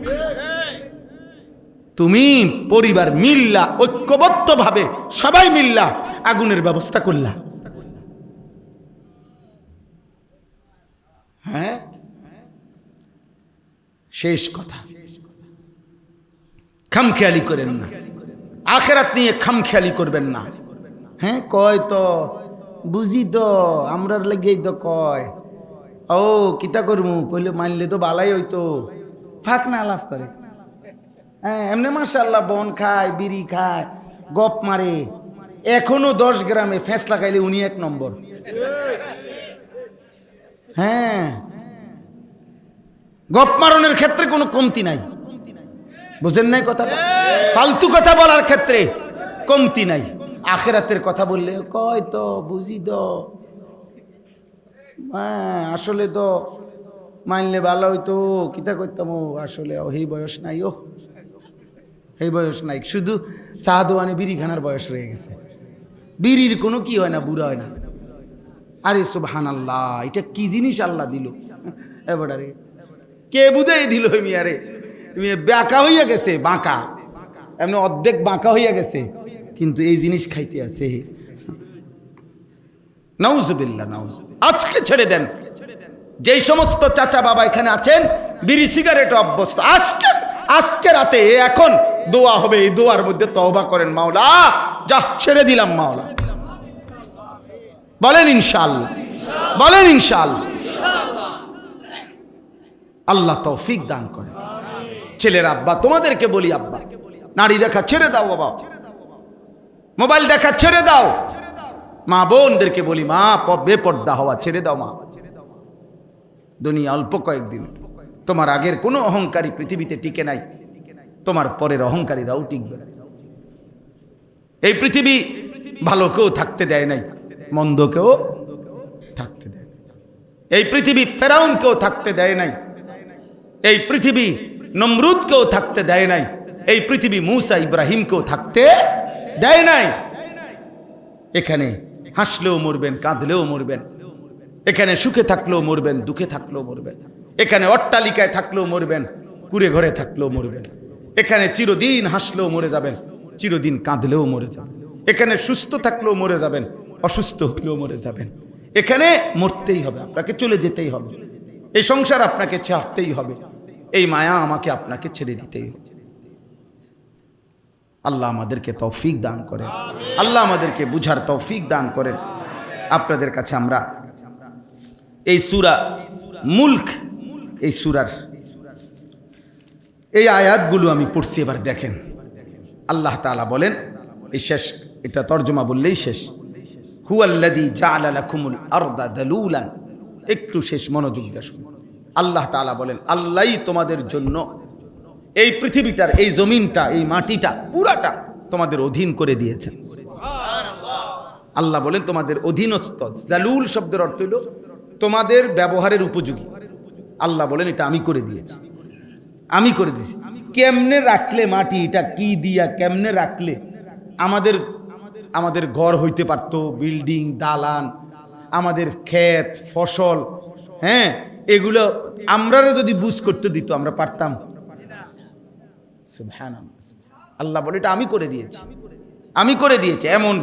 [SPEAKER 1] তুমি পরিবার মিল্লা, ঐক্যবদ্ধভাবে সবাই মিল্লা আগুনের ব্যবস্থা করলা। হ্যাঁ, শেষ কথা, খামখেয়ালি করেন না, আখেরাত নিয়ে খামখেয়ালি করবেন না। হ্যাঁ, কয় তো বুঝি তো আমরার লেগেই তো কয়, ও কিতা করবো কইলে মানলে তো বালাই হইতো, ফাঁক না লাভ করে। হ্যাঁ, এমনি মাশাআল্লাহ বন খায়, বিড়ি খায়, গপ মারে, এখনো 10 গ্রামে ফেঁস লাগাইলে উনি 1 নম্বর। হ্যাঁ, গপ মারণের ক্ষেত্রে কোনো কমতি নাই, বুঝেন নাই কথাটা? ফালতু কথা বলার ক্ষেত্রে কমতি নাই। আখেরাতের কথা বললে কয় তো বুঝি তো, হ্যাঁ আসলে তো মানলে ভালো হইতো, কিতা করতাম, আসলে এই বয়স নাই, ও এই বয়স নাই, শুধু চা দোয়ানে বিড়ি খানার বয়স রয়ে গেছে। বিড়ির কোনো কি হয় না, বুড়া হয় না। আরে সুবহানাল্লাহ, এটা কি জিনিস আল্লাহ দিল এবারে, কে বুঝাই দিল? মিয়ারে বাঁকা হইয়া গেছে, বাঁকা এমনি অর্ধেক বাঁকা হইয়া গেছে, কিন্তু এই জিনিস খাইতে আছে। নাউজুবিল্লাহ, নাউজ। আজকে ছেড়ে দেন, যেই সমস্ত চাচা বাবা এখানে আছেন বিড়ি সিগারেট অভ্যস্ত, আজকে আজকে রাতে এখন দোয়া হবে, এই দোয়ার মধ্যে তওবা করেন, মাওলা যা ছেড়ে দিলাম মাওলা। বলেন ইনশাআল্লাহ, বলেন ইনশাআল্লাহ। আল্লাহ তৌফিক দান করে। ছেলের আব্বা তোমাদেরকে বলি, আব্বা নারী দেখা ছেড়ে দাও, বাবা মোবাইল দেখা ছেড়ে দাও। মা বোনদেরকে বলি, মা বেপর্দা হওয়া ছেড়ে দাও। মা দুনিয়া অল্প কয়েকদিন, তোমার আগের কোনো অহংকারী পৃথিবীতে টিকে নাই, তোমার পরের অহংকারীরাও টিকবে না। এই পৃথিবী ভালো কেউ থাকতে দেয় নাই, মন্দ কেউ থাকতে দেয় নাই। এই পৃথিবী ফেরাউনকেও থাকতে দেয় নাই, এই পৃথিবী নমরুদকেও থাকতে দেয় নাই, এই পৃথিবী মুসা ইব্রাহিমকেও থাকতে দেয় নাই। এখানে হাসলেও মরবেন, কাঁদলেও মরবেন, এখানে সুখে থাকলেও মরবেন, দুঃখে থাকলেও মরবেন, এখানে অট্টালিকায় থাকলেও মরবেন, কুড়ে ঘরে থাকলেও মরবেন, এখানে চিরদিন হাসলেও মরে যাবেন, চিরদিন কাঁদলেও মরে যাবেন, এখানে সুস্থ থাকলেও মরে যাবেন, অসুস্থ হলেও মরে যাবেন। এখানে মরতেই হবে, আপনাকে চলে যেতেই হবে, এই সংসার আপনাকে ছাড়তেই হবে, এই মায়া আমাকে আপনাকে ছেড়ে দিতেই হবে। আল্লাহ আমাদেরকে তৌফিক দান করেন, আল্লাহ আমাদেরকে বুঝার তৌফিক দান করেন। আপনাদের কাছে আমরা এই সূরা মুলক, এই সূরার এই আয়াতগুলো আমি পড়ছি, এবার দেখেন। আল্লাহ তাআলা বলেন, এই শেষ, এটা তর্জমা বললেই শেষ, হুয়াল্লাযী জাআলা লাকুমুল আরদা দালুলান। একটু শেষ মনোযোগ দিয়ে শুনুন। আল্লাহ তাআলা বলেন, আল্লাহই তোমাদের জন্য এই পৃথিবীটার, এই জমিনটা, এই মাটিটা পুরাটা তোমাদের অধীন করে দিয়েছেন। আল্লাহ বলেন তোমাদের অধীনস্থ। জালুল শব্দের অর্থ হলো তোমাদের ব্যবহারের উপযোগী। আল্লাহ বলেন এটা আমি করে দিয়েছি, আমি করে দিয়েছি। কেমনে রাখলে মাটি, এটা কি দিয়া কেমনে রাখলে আমাদের ঘর হইতে পারত, বিল্ডিং, দালান, আমাদের ক্ষেত, ফসল, হ্যাঁ, এগুলো আমরা যদি বুঝ করতে দিত আমরা পারতাম? আল্লাহ বলে এটা আমি করে দিয়েছি, আমি করে দিয়েছি। এমন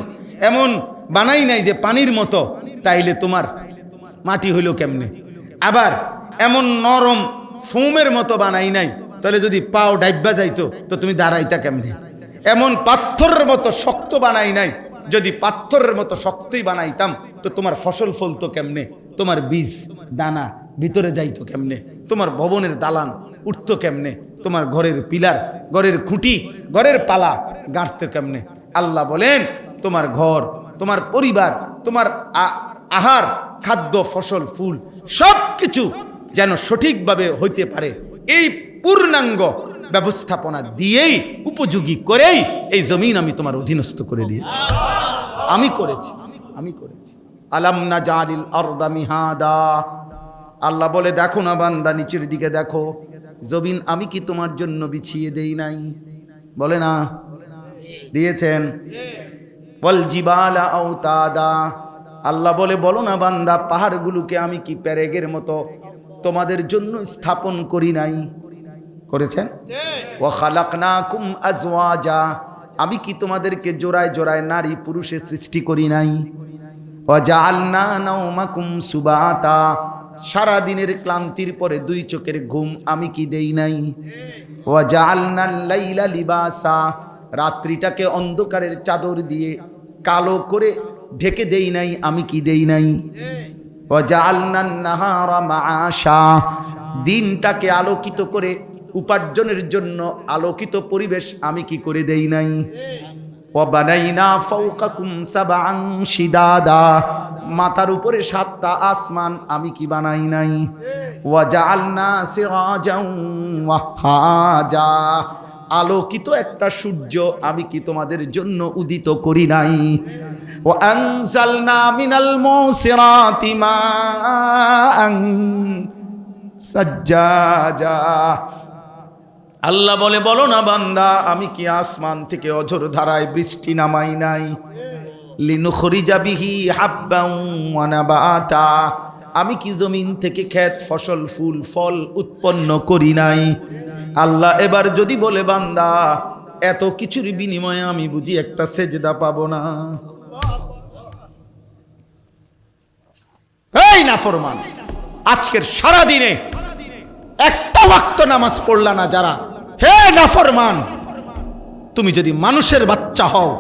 [SPEAKER 1] এমন বানাই নাই যে পানির মতো, তাইলে তোমার মাটি হইল কেমনে? আবার এমন নরম ফোমের মতো বানাই নাই, তাহলে যদি পাও ডাইব্বা যাইতো তো তুমি দাঁড়াইতা কেমনে? এমন পাথরের মতো শক্ত বানাই নাই, যদি পাথরের মতো শক্তই বানাইতাম তো তোমার ফসল ফলতো কেমনে? তোমার বীজ দানা ভিতরে যাইতো কেমনে? তোমার ভবনের দালান উঠতো কেমনে? তোমার ঘরের পিলার, ঘরের খুঁটি, ঘরের পালা গাঁথতো কেমনে? আল্লাহ বলেন তোমার ঘর, তোমার পরিবার, তোমার আহার, খাদ্য, ফসল, ফুল সব কিছু যেন সঠিকভাবে হইতে পারে, এই পূর্ণাঙ্গ ব্যবস্থাপনা দিয়েই, উপযোগী করেই এই জমিন আমি তোমার অধীনস্থ করে দিয়েছি। আমি করেছি, আমি করেছি। আলাম নাজালিল আরদা মিহাদা। আল্লাহ বলে দেখো না বান্দা, নিচের দিকে দেখো, জমিন আমি কি তোমার জন্য বিছিয়ে দেই নাই? বলে না দিয়েছেন? ওয়াল জিবালা আওতাদা। আল্লাহ বলে বলো না বান্দা, পাহাড়গুলোকে আমি কি পেরেগের মতো তোমাদের জন্য স্থাপন করি নাই? করেছেন। ওয়া খালাকনাকুম আজওয়াজা। আমি কি তোমাদেরকে জোড়ায় জোড়ায় নারী পুরুষে সৃষ্টি করি নাই? ওয়া জাআলনা নাওমাকুম সুবাতা। সারা দিনের ক্লান্তির পরে দুই চোখের ঘুম আমি কি দেই নাই? ওয়া জাআলনাল লাইলা লিবাসা। রাত্রিটাকে অন্ধকারের চাদর দিয়ে কালো করে ঢেকে দেই নাই? আমি কি দেই নাই? ওয়া জাআলনান নাহারা মাআশা। দিনটাকে আলোকিত করে উপার্জনের জন্য আলোকিত পরিবেশ আমি কি করে দেই নাই? ওয়া বানাইনা ফাওকাকুম সাবআন শিদাদা। মাথার উপরে 7টা আসমান আমি কি বানাই নাই? ওয়া জাআলনা সিরাজান ওয়াহাজা। আলোকিত একটা সূর্য আমি কি তোমাদের জন্য উদিত করি নাই? ওয়া আনজালনা মিনাল মুসিরাতি মাআন সাজ্জাজা। আল্লাহ বলে বলো না বান্দা, আমি কি আসমান থেকে অঝোর ধারায় বৃষ্টি নামাই নাই? লিনুখরিজা বিহি হাব্বান ওয়া নাবাতা। আমি কি জমিন থেকে ক্ষেত, ফসল, ফুল, ফল উৎপন্ন করি নাই? আল্লাহ এবার যদি বলে বান্দা, এত কিছুর বিনিময়ে আমি বুঝি একটা সেজদা পাবো না? এই নাফরমান, আজকের সারা দিনে একটা ওয়াক্ত নামাজ পড়লা না যারা, হে নাফরমান, তুমি যদি মানুষের বাচ্চা হও,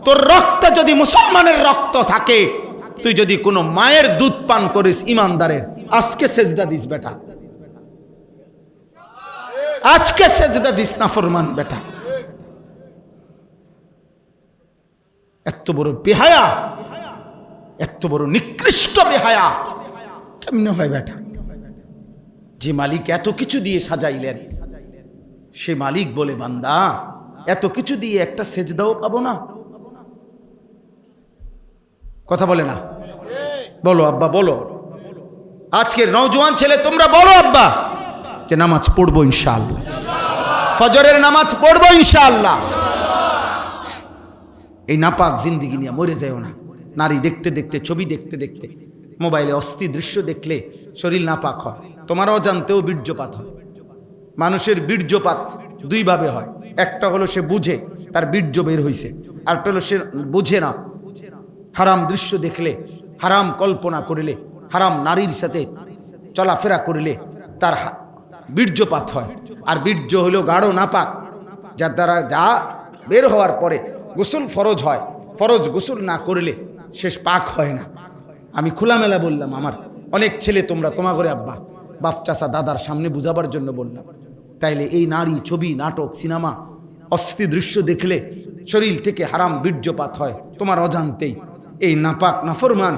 [SPEAKER 1] তোর রক্তে যদি মুসলমানের রক্ত থাকে, তুই যদি কোনো মায়ের দুধ পান করিস ইমানদারের, আজকে সেজদা দিস বেটা, আজকে সেজদা দিস নাফরমান বেটা। এত বড় বেহায়া, এত বড় নিকৃষ্ট বেহায়া কেমনে হয় বেটা? যে মালিক এত কিছু দিয়ে সাজাইলেন, সে মালিক বলে বান্দা এত কিছু দিয়ে একটা সেজদাও পাবো না? কথা বলে না? বলো আব্বা, বলো। আজকের নওজোয়ান ছেলে তোমরা বলো আব্বা যে নামাজ পড়বো ইনশাআল্লাহ, ফজরের নামাজ পড়বো ইনশাআল্লাহ। এই নাপাক জিন্দিগি নিয়ে মরে যায়ও না। নারী দেখতে দেখতে, ছবি দেখতে দেখতে, মোবাইলে অস্থির দৃশ্য দেখলে শরীর নাপাক হয়। তোমার অজান্তেও বীর্যপাত হয়। মানুষের বীর্যপাত দুইভাবে হয়, একটা হলো সে বুঝে তার বীর্য বের হইছে, আরেকটা হলো সে বুঝে না। হারাম দৃশ্য দেখলে, হারাম কল্পনা করিলে, হারাম নারীর সাথে চলাফেরা করিলে তার বীর্যপাত হয়। আর বীর্য হলো গাঢ় নাপাক, যার দ্বারা যা বের হওয়ার পরে গোসল ফরজ হয়, ফরজ গোসল না করলে শেষ পাক হয় না। আমি খোলামেলা বললাম, আমার অনেক ছেলে তোমরা তোমার ঘরে আব্বা, বাপ, চাচা, দাদার সামনে বুঝাবার জন্য বললাম। তাইলে এই নারী, ছবি, নাটক, সিনেমা, অস্থির দৃশ্য দেখলে শরীর থেকে হারাম বীর্যপাত হয় তোমার অজান্তেই। এই নাপাক নাফরমান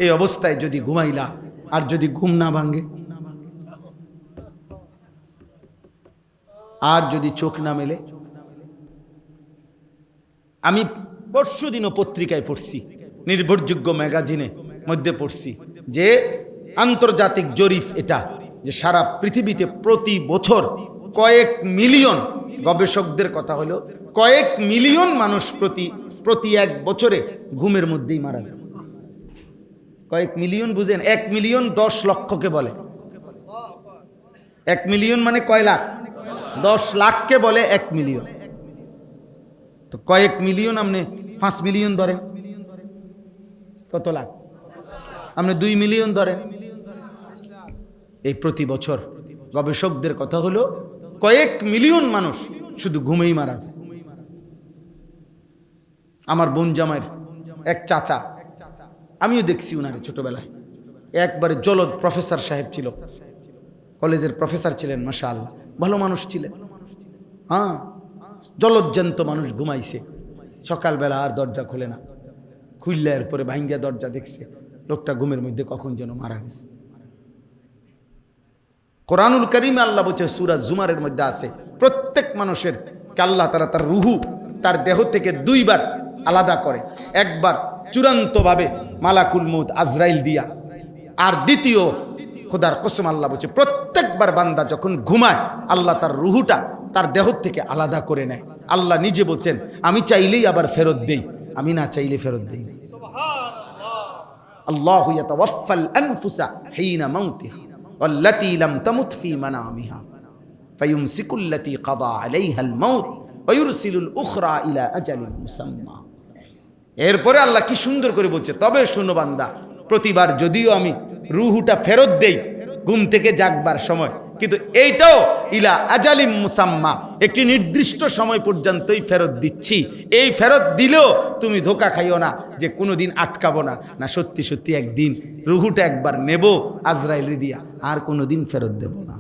[SPEAKER 1] এই অবস্থায় যদি ঘুমাইলা, আর যদি ঘুম না ভাঙে, আর যদি চোখ না মেলে। আমি পরশুদিনও পত্রিকায় পড়ছি, নির্ভরযোগ্য ম্যাগাজিনে মধ্যে পড়ছি যে আন্তর্জাতিক জরিপ এটা, যে সারা পৃথিবীতে প্রতি বছর কয়েক মিলিয়ন, গবেষকদের কথা হলো কয়েক মিলিয়ন মানুষ প্রতি এক বছরে ঘুমের মধ্যেই মারা যায়। কয়েক মিলিয়ন বুঝেন? 1 মিলিয়ন 10 লক্ষকে বলে। 1 মিলিয়ন মানে কয় লাখ? 10 লাখকে বলে 1 মিলিয়ন। তো কয়েক মিলিয়ন, আপনি 5 মিলিয়ন ধরেন, কত লাখ? আপনি 2 মিলিয়ন ধরেন। এই প্রতি বছর গবেষকদের কথা হলো কয়েক মিলিয়ন মানুষ শুধু ঘুমেই মারা যায়। আমার বোন জামাইয়ের এক চাচা, আমিও দেখছি উনারে ছোটবেলায়, একবারে জলদ প্রফেসর সাহেব ছিল, কলেজের প্রফেসর ছিলেন, মাশাআল্লাহ ভালো মানুষ ছিলেন। হ্যাঁ, জলজ্জান্ত মানুষ ঘুমাইছে, সকালবেলা আর দরজা খোলে না, খুললে এরপরে ভাঙ্গা দরজা দেখছে, লোকটা ঘুমের মধ্যে কখন যেন মারা গেছে। কোরআনুল কারীমে আল্লাহ বলছে, সূরা জুমারের মধ্যে আছে, প্রত্যেক মানুষের আল্লাহ তাআলা তার রুহু তার দেহ থেকে 2 বার আলাদা করে। একবার চূড়ান্তভাবে মালাকুল মউত আজরাইল দিয়া, আর দ্বিতীয় খোদার কসম আল্লাহ বলছে প্রত্যেকবার বান্দা যখন ঘুমায় আল্লাহ তার রুহুটা তার দেহ থেকে আলাদা করে নেয়। আল্লাহ নিজে বলছেন, আমি চাইলেই আবার ফেরত দেই, আমি না চাইলে ফেরত দেই না। আল্লাহু ইয়াতাওয়াফাল আনফুসা হিনা মাউতিহা ওয়াল্লাতী লাম তামুত ফী মানামিহা ফায়ুমসিকুল্লাতী কাদা আলাইহাল মাউত ওয়া ইউরসিলুল উখরা ইলা আজালিন মুসাম্মা। এরপরে আল্লাহ কি সুন্দর করে বলছে, তবে শোনো বান্দা, প্রতিবার যদিও আমি রুহুটা ফেরত দেই ঘুম থেকে জাগবার সময়, কিন্তু এইটাও ইলা আজালিম মুসাম্মা, একটি নির্দিষ্ট সময় পর্যন্তই ফেরত দিচ্ছি। এই ফেরত দিলেও তুমি ধোকা খাইও না যে কোনোদিন আটকাবো না, না সত্যি সত্যি একদিন রুহুটা একবার নেব আজরাইল দিয়া, আর কোনোদিন ফেরত দেব না।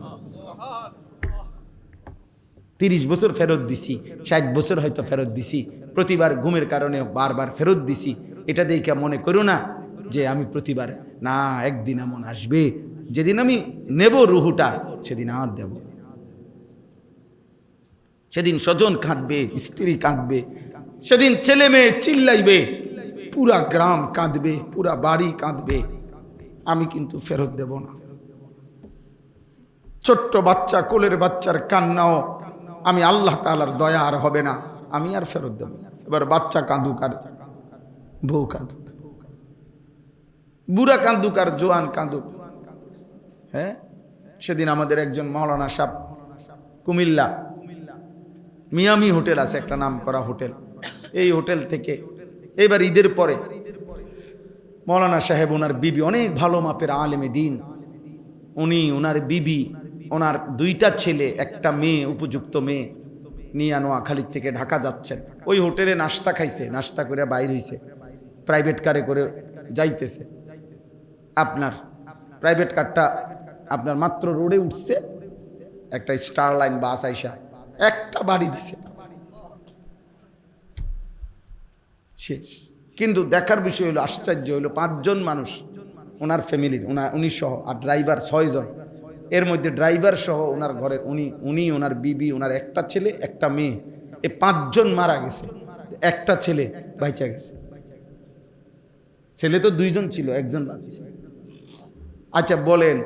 [SPEAKER 1] 30 বছর ফেরত দিছি, 60 বছর হয়তো ফেরত দিছি, প্রতিবার ঘুমের কারণে বারবার ফেরত দিছি। এটা দেখে মনে করো না যে আমি প্রতিবার, না, একদিন এমন আসবে যেদিন আমি নেব রুহুটা, সেদিন আর দেব। সেদিন স্বজন কাঁদবে, স্ত্রী কাঁদবে, সেদিন ছেলে মেয়ে চিল্লাইবে, পুরা গ্রাম কাঁদবে, পুরা বাড়ি কাঁদবে, আমি কিন্তু ফেরত দেব না। ছোট্ট বাচ্চা, কোলের বাচ্চার কান্নাও আমি আল্লাহ তাআলার দয়া আর হবে না, আমি আর ফেরত দেব না। এবার বাচ্চা কাঁদুক আর বউ কাঁদুক, বুড়া কাঁদুক আর জোয়ান কাঁদুক। হ্যাঁ, সেদিন আমাদের একজন মাওলানা সাহেব, কুমিল্লা মিয়ামি হোটেল আছে একটা নাম করা হোটেল, এই হোটেল থেকে এবার ঈদের পরে মাওলানা সাহেব, ওনার বিবি অনেক ভালো মাপের আলেমে দিন, উনি ওনার বিবি ওনার দুইটা ছেলে একটা মেয়ে, উপযুক্ত মেয়ে নিয়ে নোয়াখালীর থেকে ঢাকা যাচ্ছেন। ওই হোটেলে নাস্তা খাইছে, নাস্তা করে বাইর হইছে, প্রাইভেট কারে করে যাইতেছে। আপনার প্রাইভেট কারটা আপনার মাত্র রোডে উঠছে, একটা স্টার লাইন বাস আইসা একটা বাড়ি দিছে, শেষ। কিন্তু দেখার বিষয় হলো, আশ্চর্য হলো, 5 জন মানুষ ওনার ফ্যামিলির, উনি সহ, আর ড্রাইভার 6 জন। এর মধ্যে ড্রাইভার সহ ওনার ঘরের উনি ওনার বিবি, ওনার একটা ছেলে একটা মেয়ে, এই 5 জন মারা গেছে, একটা ছেলে বাইচা গেছে। ছেলে তো 2 জন ছিল, 1 জন বাঁচছে। আচ্ছা বলেন,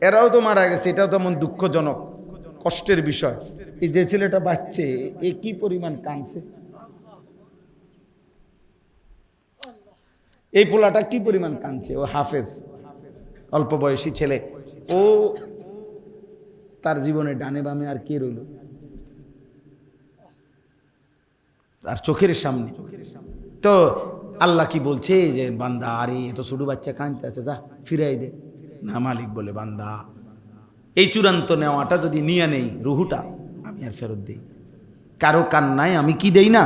[SPEAKER 1] এরাও তো মারা গেছে, এটাও তেমন দুঃখজনক, কষ্টের বিষয়। এই যে ছেলেটা বাঁচছে, এ কি পরিমাণ কাঁদছে, এই পোলাটা কি পরিমাণ কাঁদছে। ও হাফেজ, অল্প বয়সী ছেলে, ও তার জীবনে ডানে বামে আর কে রইল, তার চোখের সামনে। তো আল্লাহ কি বলছে যে বান্দা, আরে এত ছোট বাচ্চা কাঁদতে আছে, যা ফিরাই দে। না, মালিক বলে, বান্দা এই চূড়ান্ত নেওয়াটা যদি নিয়ে নেই, রুহুটা আমি আর ফেরত দিই। কারো কান্নায় আমি কি দেই না।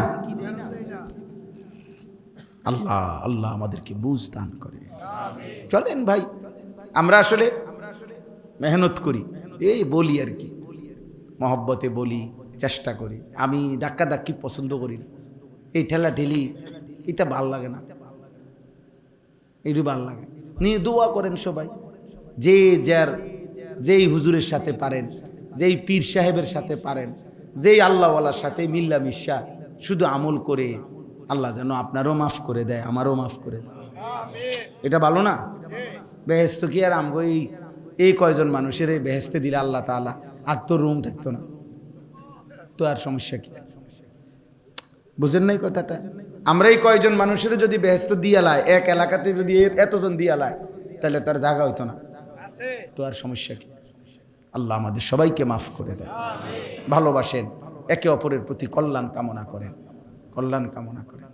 [SPEAKER 1] আল্লাহ আল্লাহ আমাদেরকে বুঝ দান করে। চলেন ভাই, আমরা আসলে মেহনত করি, এই বলি আর কি, মহব্বতে বলি, চেষ্টা করি। আমি ধাক্কা ধাক্কি পছন্দ করি না, এই ঠেলা ঠেলি এটা ভাল লাগে না, এইটু ভাল লাগে। নিয়ে দোয়া করেন সবাই, যে যার যেই হুজুরের সাথে পারেন, যেই পীর সাহেবের সাথে পারেন, যেই আল্লাহওয়ালার সাথে মিল্লা মিশা শুধু আমল করে আল্লাহ যেন আপনারও মাফ করে দেয়, আমারও মাফ করে দেয়। এটা ভালো না? বেহেস্ত কি আর আমগো এই কয়জন মানুষের এই বেহেস্তে দিলে আল্লাহ তাআলা আর তো রুম থাকতো না, তো আর সমস্যা কি? বুঝেন নাই কথাটা? আমরা এই কয়জন মানুষের যদি বেহেস্ত দিয়ালায়, এক এলাকাতে যদি এতজন দিয়ালায়, তাহলে তার জায়গা হইতো না, তো আর সমস্যা কি? আল্লাহ আমাদের সবাইকে মাফ করে দেয়। ভালোবাসেন, একে অপরের প্রতি কল্যাণ কামনা করেন, কল্যাণ কামনা করেন,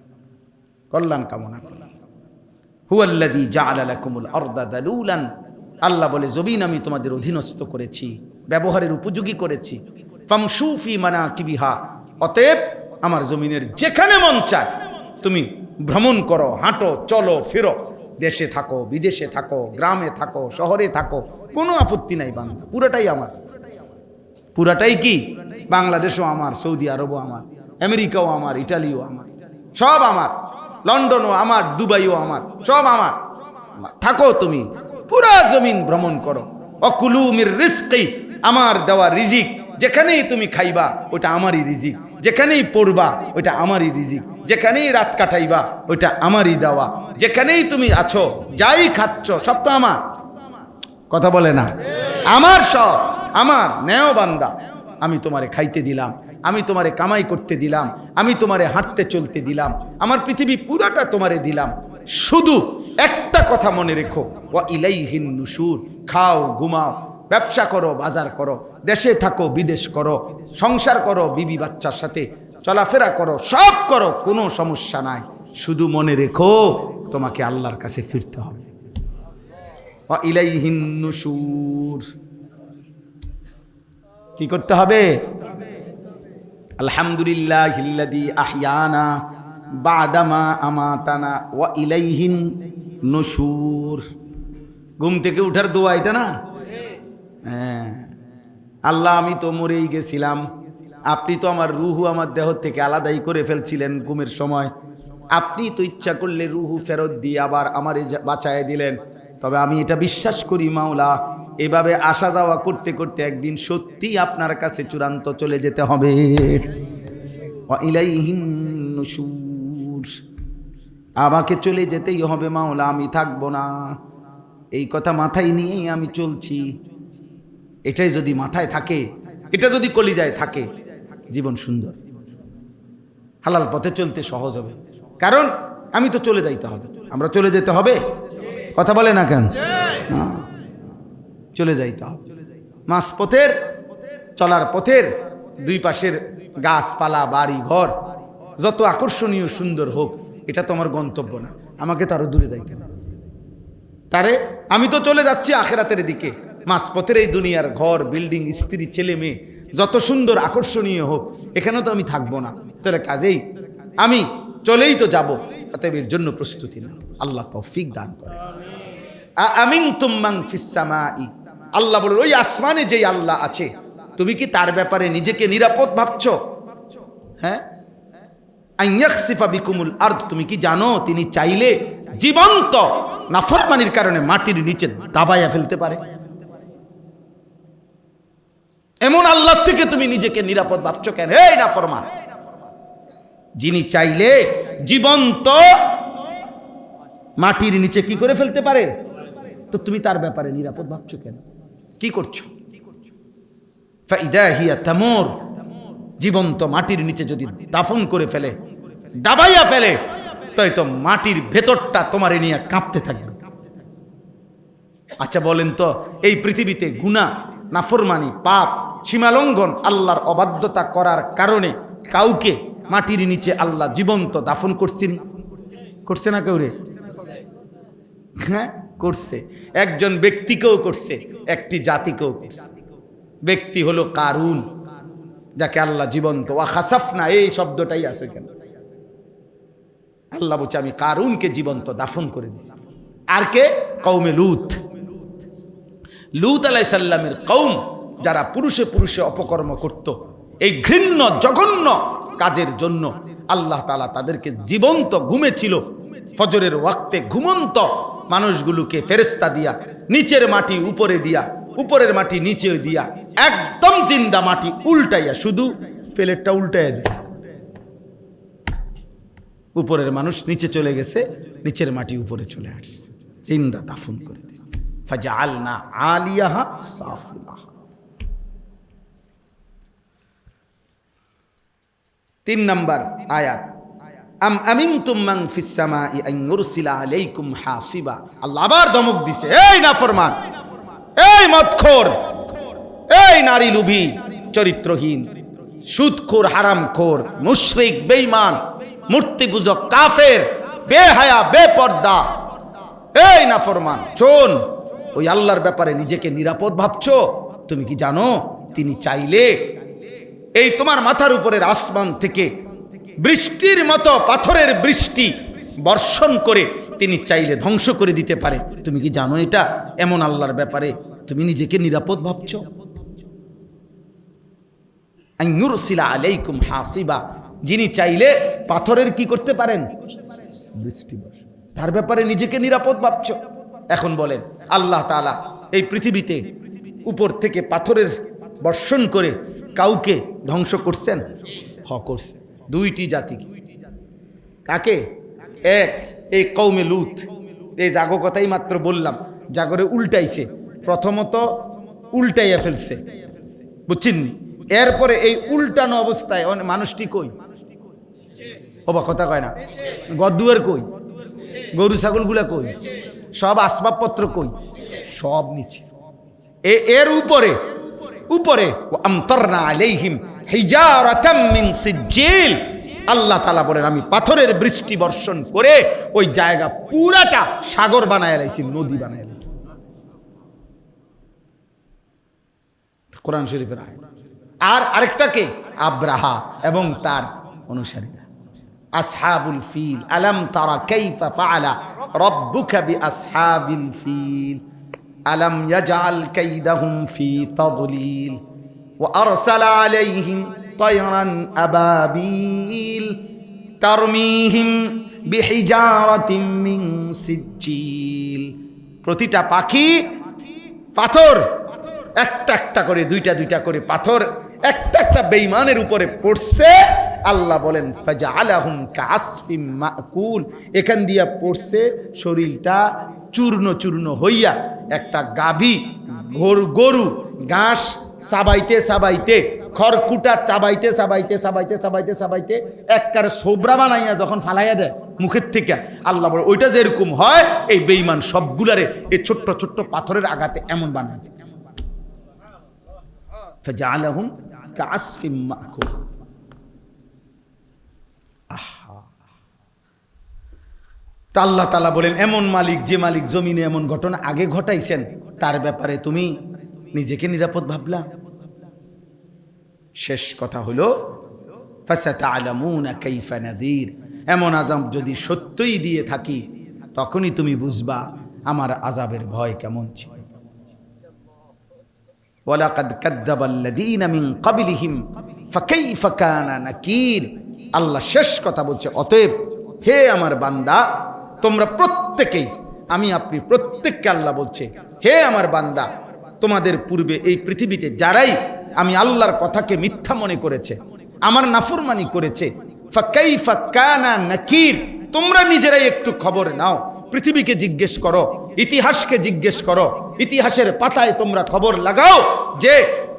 [SPEAKER 1] কল্যাণ কামনা করেন। হুয়াল্লাযী জাআলা লাকুমুল আরদা দালুলান, আল্লাহ বলে জমিন আমি তোমাদের অধীনস্থ করেছি, ব্যবহারের উপযোগী করেছি। ফামশু ফি মানাকিবিহা, অতএব আমার জমিনের যেখানে মন চায় তুমি ভ্রমণ করো, হাঁটো, চলো, ফিরো। দেশে থাকো, বিদেশে থাকো, গ্রামে থাকো, শহরে থাকো, কোনো আপত্তি নাই। বান্দা পুরাটাই আমার, পুরাটাই কি? বাংলাদেশও আমার, সৌদি আরবও আমার, আমেরিকাও আমার, ইটালিও আমার, সব আমার, লন্ডনও আমার, দুবাইও আমার, সব আমার। থাকো তুমি, পুরা জমিন ভ্রমণ করো। অকুলু মির রিজকি, আমার দেওয়া রিজিক, যেখানেই তুমি খাইবা ওটা আমারই রিজিক, যেখানেই পড়বা ওটা আমারই রিজিক, যেখানেই রাত কাটাইবা ওটা আমারই দেওয়া, যেখানেই তুমি আছো, যাই খাচ্ছ সব তো আমার। কথা বলে না? আমার সব আমার। নেও বান্দা, আমি তোমারে খাইতে দিলাম, আমি তোমারে কামাই করতে দিলাম, আমি তোমারে হাঁটতে চলতে দিলাম, আমার পৃথিবী পুরাটা তোমারে দিলাম। শুধু একটা কথা মনে রেখো, ওয়া ইলাইহিন নুশুর। খাও, ঘুমাও, ব্যবসা করো, বাজার করো, দেশে থাকো, বিদেশ করো, সংসার করো, বিবি বাচ্চার সাথে চলাফেরা করো, সব করো, কোনো সমস্যা নাই। শুধু মনে রেখো তোমাকে আল্লাহর কাছে ফিরতে হবে। ওয়া ইলাইহিন নুশুর। কি করতে হবে? আলহামদুলিল্লাহিল্লাযী আহইয়ানা বাদামা আমাতানা ওয়া ইলাইহিন নুশুর। ঘুম থেকে উঠার দোয়া এটা না? হ্যাঁ, আল্লাহ আমি তো মরেই গেছিলাম, আপনি তো আমার রুহু আমার দেহ থেকে আলাদাই করে ফেলছিলেন ঘুমের সময়, আপনি তো ইচ্ছা করলে রুহু ফেরত দিয়ে আবার আমারে বাঁচায় দিলেন। তবে আমি এটা বিশ্বাস করি মাওলা, এভাবে আসা যাওয়া করতে করতে একদিন সত্যি আপনার কাছে চূড়ান্ত চলে যেতে হবে। ওয়া ইলাইহিন নুশুর। আমাকে চলে যেতেই হবে মাওলা, আমি থাকবো না। এই কথা মাথায় নিয়েই আমি চলছি। এটাই যদি মাথায় থাকে, এটা যদি কলিজায় থাকে, জীবন সুন্দর, হালাল পথে চলতে সহজ হবে। কারণ আমি তো চলে যাইতে হবে, আমরা চলে যেতে হবে। কথা বলে না কেন? চলে যাইতে হবে। মাস পথের, চলার পথের দুই পাশের গাছপালা, বাড়ি ঘর যত আকর্ষণীয় সুন্দর হোক, এটা তো আমার গন্তব্য না, আমাকে তো আরো দূরে যাইতে হবে। তারে আমি তো চলে যাচ্ছি আখেরাতের দিকে, মাঝপথের এই দুনিয়ার ঘর বিল্ডিং স্ত্রী ছেলে মেয়ে যত সুন্দর আকর্ষণীয় হোক, এখানেও তো আমি থাকবো না, তাহলে কাজেই আমি চলেই তো যাব, অতএব এর জন্য প্রস্তুতি না। আল্লাহ তৌফিক দান করে। আমিনতুম মান ফিস সামাই, আল্লাহ বলেন ওই আসমানে যেই আল্লাহ আছে, তুমি কি তার ব্যাপারে নিজেকে নিরাপদ ভাবছো? হ্যাঁ, আইয়াখসিফা বিকুমুল আরদ, তুমি কি জানো তিনি চাইলে জীবন্ত নাফরমানির কারণে মাটির নিচে দাবাইয়া ফেলতে পারে? এমন আল্লাহ থেকে তুমি নিজেকে নিরাপদ ভাবছো কেন? এই নাফরমান, যিনি চাইলে জীবন্ত মাটির নিচে কি করে ফেলতে পারে, তো তুমি তার ব্যাপারে নিরাপদ ভাবছো কেন? কি করছো? ফাইদা হিয়া তামুর, জীবন্ত মাটির নিচে যদি দাফন করে ফেলে, ডাবাইয়া ফেলে, তাই তো মাটির ভেতরটা তোমারে নিয়ে কাঁপতে থাকবে। আচ্ছা বলেন তো, এই পৃথিবীতে গুনাহ, নাফরমানি, পাপ, সীমালঙ্ঘন, আল্লাহর অবাধ্যতা করার কারণে কাউকে মাটির নিচে আল্লাহ জীবন্ত দাফন করছেন? করছে না কেউ রে? হ্যাঁ করছে। একজন ব্যক্তিকেও করছে, একটি জাতিকেও করছে। ব্যক্তি হলো কারুন, যাকে আল্লাহ জীবন্ত, ওয়া খাসাফনা, এই শব্দটাই আছে কেন? আল্লাহ বলছে আমি কারুনকে জীবন্ত দাফন করে দিছি। আর কে? কওমে লূত। লূত আলাইহিস সালামের কওম, যারা পুরুষে পুরুষে অপকর্ম করত, এই ঘৃণ্য জঘন্য কাজের জন্য আল্লাহ তাআলা তাদেরকে জীবন্ত ঘুমেছিল, ফজরের ওয়াক্তে ঘুমন্ত মানুষগুলোকে ফেরেশতা দিয়া, নিচের মাটি উপরে দিয়া, উপরের মাটি নিচে দিয়া, একদম জিন্দা মাটি উল্টাইয়া, শুধু প্লেটটা উল্টাইয়া দিছে। উপরের মানুষ নিচে চলে গেছে, নিচের মাটি উপরে চলে আসছে, জিন্দা দাফন করে দিছে। ফাজআলনা আলিয়াহা সাফিলাহা। 3 নম্বর আয়াত, আম আমিনতুম মান ফিস সামাই আন ইউরসিলা আলাইকুম হাসিবা। আল্লাহ আবার ধমক দিছে, এই নাফরমান, এই মদখোর, এই নারী লোভী, চরিত্রহীন, সুদখোর, হারামখোর, মুশরিক, বেঈমান, মূর্তি পূজক, কাফের, বেহায়া, বেপর্দা, এই নাফরমান, শোন, ওই আল্লাহর ব্যাপারে নিজেকে নিরাপদ ভাবছো? তুমি কি জানো তিনি চাইলে এই তোমার মাথার উপরের আসমান থেকে বৃষ্টির মতো পাথরের বৃষ্টি বর্ষণ করে তিনি চাইলে ধ্বংস করে দিতে পারে? তুমি কি জানো এটা? এমন আল্লাহর ব্যাপারে তুমি নিজেকে নিরাপদ ভাবছো? আন ইউরসিলা আলাইকুম হাসিবা, যিনি চাইলে পাথরের কি করতে পারেন? বৃষ্টি বর্ষণ। তার ব্যাপারে নিজেকে নিরাপদ ভাবছো? এখন বলেন, আল্লাহ তাআলা এই পৃথিবীতে উপর থেকে পাথরের বর্ষণ করে কাউকে ধ্বংস করছেন? করছে। 2টি জাতি। কাকে? এক, এই কওমে লূত, এই জাগো কথাই মাত্র বললাম, জাগরে উল্টাইছে, প্রথমত উল্টাইয়া ফেলছে, বুঝছেননি? এরপরে এই উল্টানো অবস্থায় মানুষটি কই? বাবা কথা কয় না, গদ্দুয়ার কই? গরু ছাগলগুলা কই? সব আসবাবপত্র কই? সব নিচে। এর উপরে উপরে আমতারনা আলাইহিম হিজারাতাম মিন সিজ্জিল, আল্লাহ তাআলা বলেন আমি পাথরের বৃষ্টি বর্ষণ করে ওই জায়গা পুরাটা সাগর বানায় লাইছি, নদী বানায় লাইছি। কোরআন শরীফের আয়াত। আর আরেকটাকে আব্রাহা এবং তার অনুসারীরা। আসহাবুল ফিল, আলাম তারা কাইফা ফাআলা রাব্বুকা বিআসহাবিল ফিল আলাম ইয়াজআল কাইদাহুম ফি তাদলিল ওয়া আরসালা আলাইহিম তায়রান আবাবিল তারমিহিম বিহিজারাতিন মিন সিজ্জিল। প্রতিটা পাখি পাথর একটা একটা করে, দুইটা দুইটা করে পাথর একটা একটা বেঈমানের উপরে পড়ছে। আল্লাহ বলেন ফাজআলাহুম কাআসফিম মাকুল, এখান দিয়া পড়ছে শরীরটা চূর্ণ চূর্ণ হইয়া, একটা গাভী গরু ঘাস চাবাইতে চাবাইতে, খড়কুটা চাবাইতে চাবাইতে চাবাইতে চাবাইতে চাবাইতে একবারে সোবরা বানাইয়া যখন ফালাইয়া দেয় মুখের থেকে, আল্লাহ বলে ওইটা যেরকম হয় এই বেঈমান সবগুলারে এই ছোট্ট ছোট্ট পাথরের আঘাতে এমন বানায় দিচ্ছে। ফাজআলাহুম কাআসফিম মাকুল। তা আল্লাহ তাআলা বলেন এমন মালিক, যে মালিক জমিনে এমন ঘটনা আগে ঘটাইছেন, তার ব্যাপারে তুমি নিজেকে নিরাপদ ভাবলাম? শেষ কথা হলো ফাসাতা'লামুনা কাইফা নাযীর, এমন আযাব যদি সত্যই দিয়ে থাকি তখনই তুমি বুঝবা আমার আযাবের ভয় কেমন ছিল। ওয়ালাকাদ কাযযাবাল্লাযীনা মিন ক্বাবলিহিম ফাকাইফা কানা নাকির। আল্লাহ শেষ কথা বলছে, অতএব হে আমার বান্দা তোমরা প্রত্যেকেই, আপনি প্রত্যেককে আল্লাহ বলছে, হে আমার বান্দা তোমাদের পূর্বে এই পৃথিবীতে যারাই আমি আল্লাহর কথাকে মিথ্যা মনে করেছে, আমার নাফরমানি করেছে, ফাকাইফা কানা নাকির, তোমরা নিজেরাই একটু খবর নাও, পৃথিবীকে জিজ্ঞেস করো, ইতিহাসকে জিজ্ঞেস করো, ইতিহাসের পাতায় তোমরা খবর লাগাও যে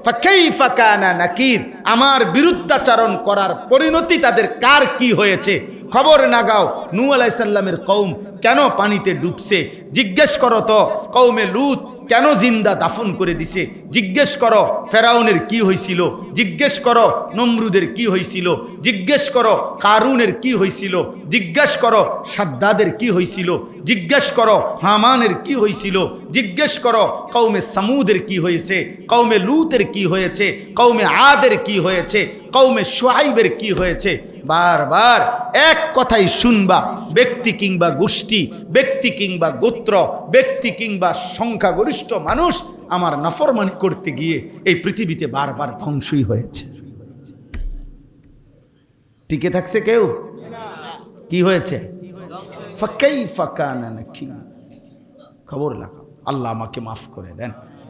[SPEAKER 1] ফাকাইফা কানা নাকির, আমার বিরুদ্ধাচরণ করার পরিণতি তাদের কার কি হয়েছে খবর লাগাও। নূহ আলাইহিস সালামের কওম কেন পানিতে ডুবছে জিজ্ঞেস করো তো, কওমে লূত কেন জিন্দা দাফন করে দিছে জিজ্ঞেস করো, ফেরাউনের কি হয়েছিল জিজ্ঞেস করো, নমরুদের কি হয়েছিল জিজ্ঞেস করো, কারুনের কি হয়েছিল জিজ্ঞেস করো, সাদ্দাদের কি হয়েছিল জিজ্ঞেস করো, হামানের কি হয়েছিল জিজ্ঞেস করো, কওমে সামুদের কি হয়েছে, কওমে লূতের কি হয়েছে, কওমে আদের কি হয়েছে, কওমে শুআইবের কি হয়েছে। বারবার এক কথাই শুনবা, ব্যক্তি কিংবা গোষ্ঠী, ব্যক্তি কিংবা গোত্র, ব্যক্তি কিংবা সংখ্যাগরিষ্ঠ মানুষ আমার নাফরমানি করতে গিয়ে এই পৃথিবীতে বারবার ধ্বংসই হয়েছে। টিকে থাকছে কেউ? কি হয়েছে? ফাকাইফা কানা নাকির। খবর লাগাও। আল্লাহ আমাকে মাফ করে দেন।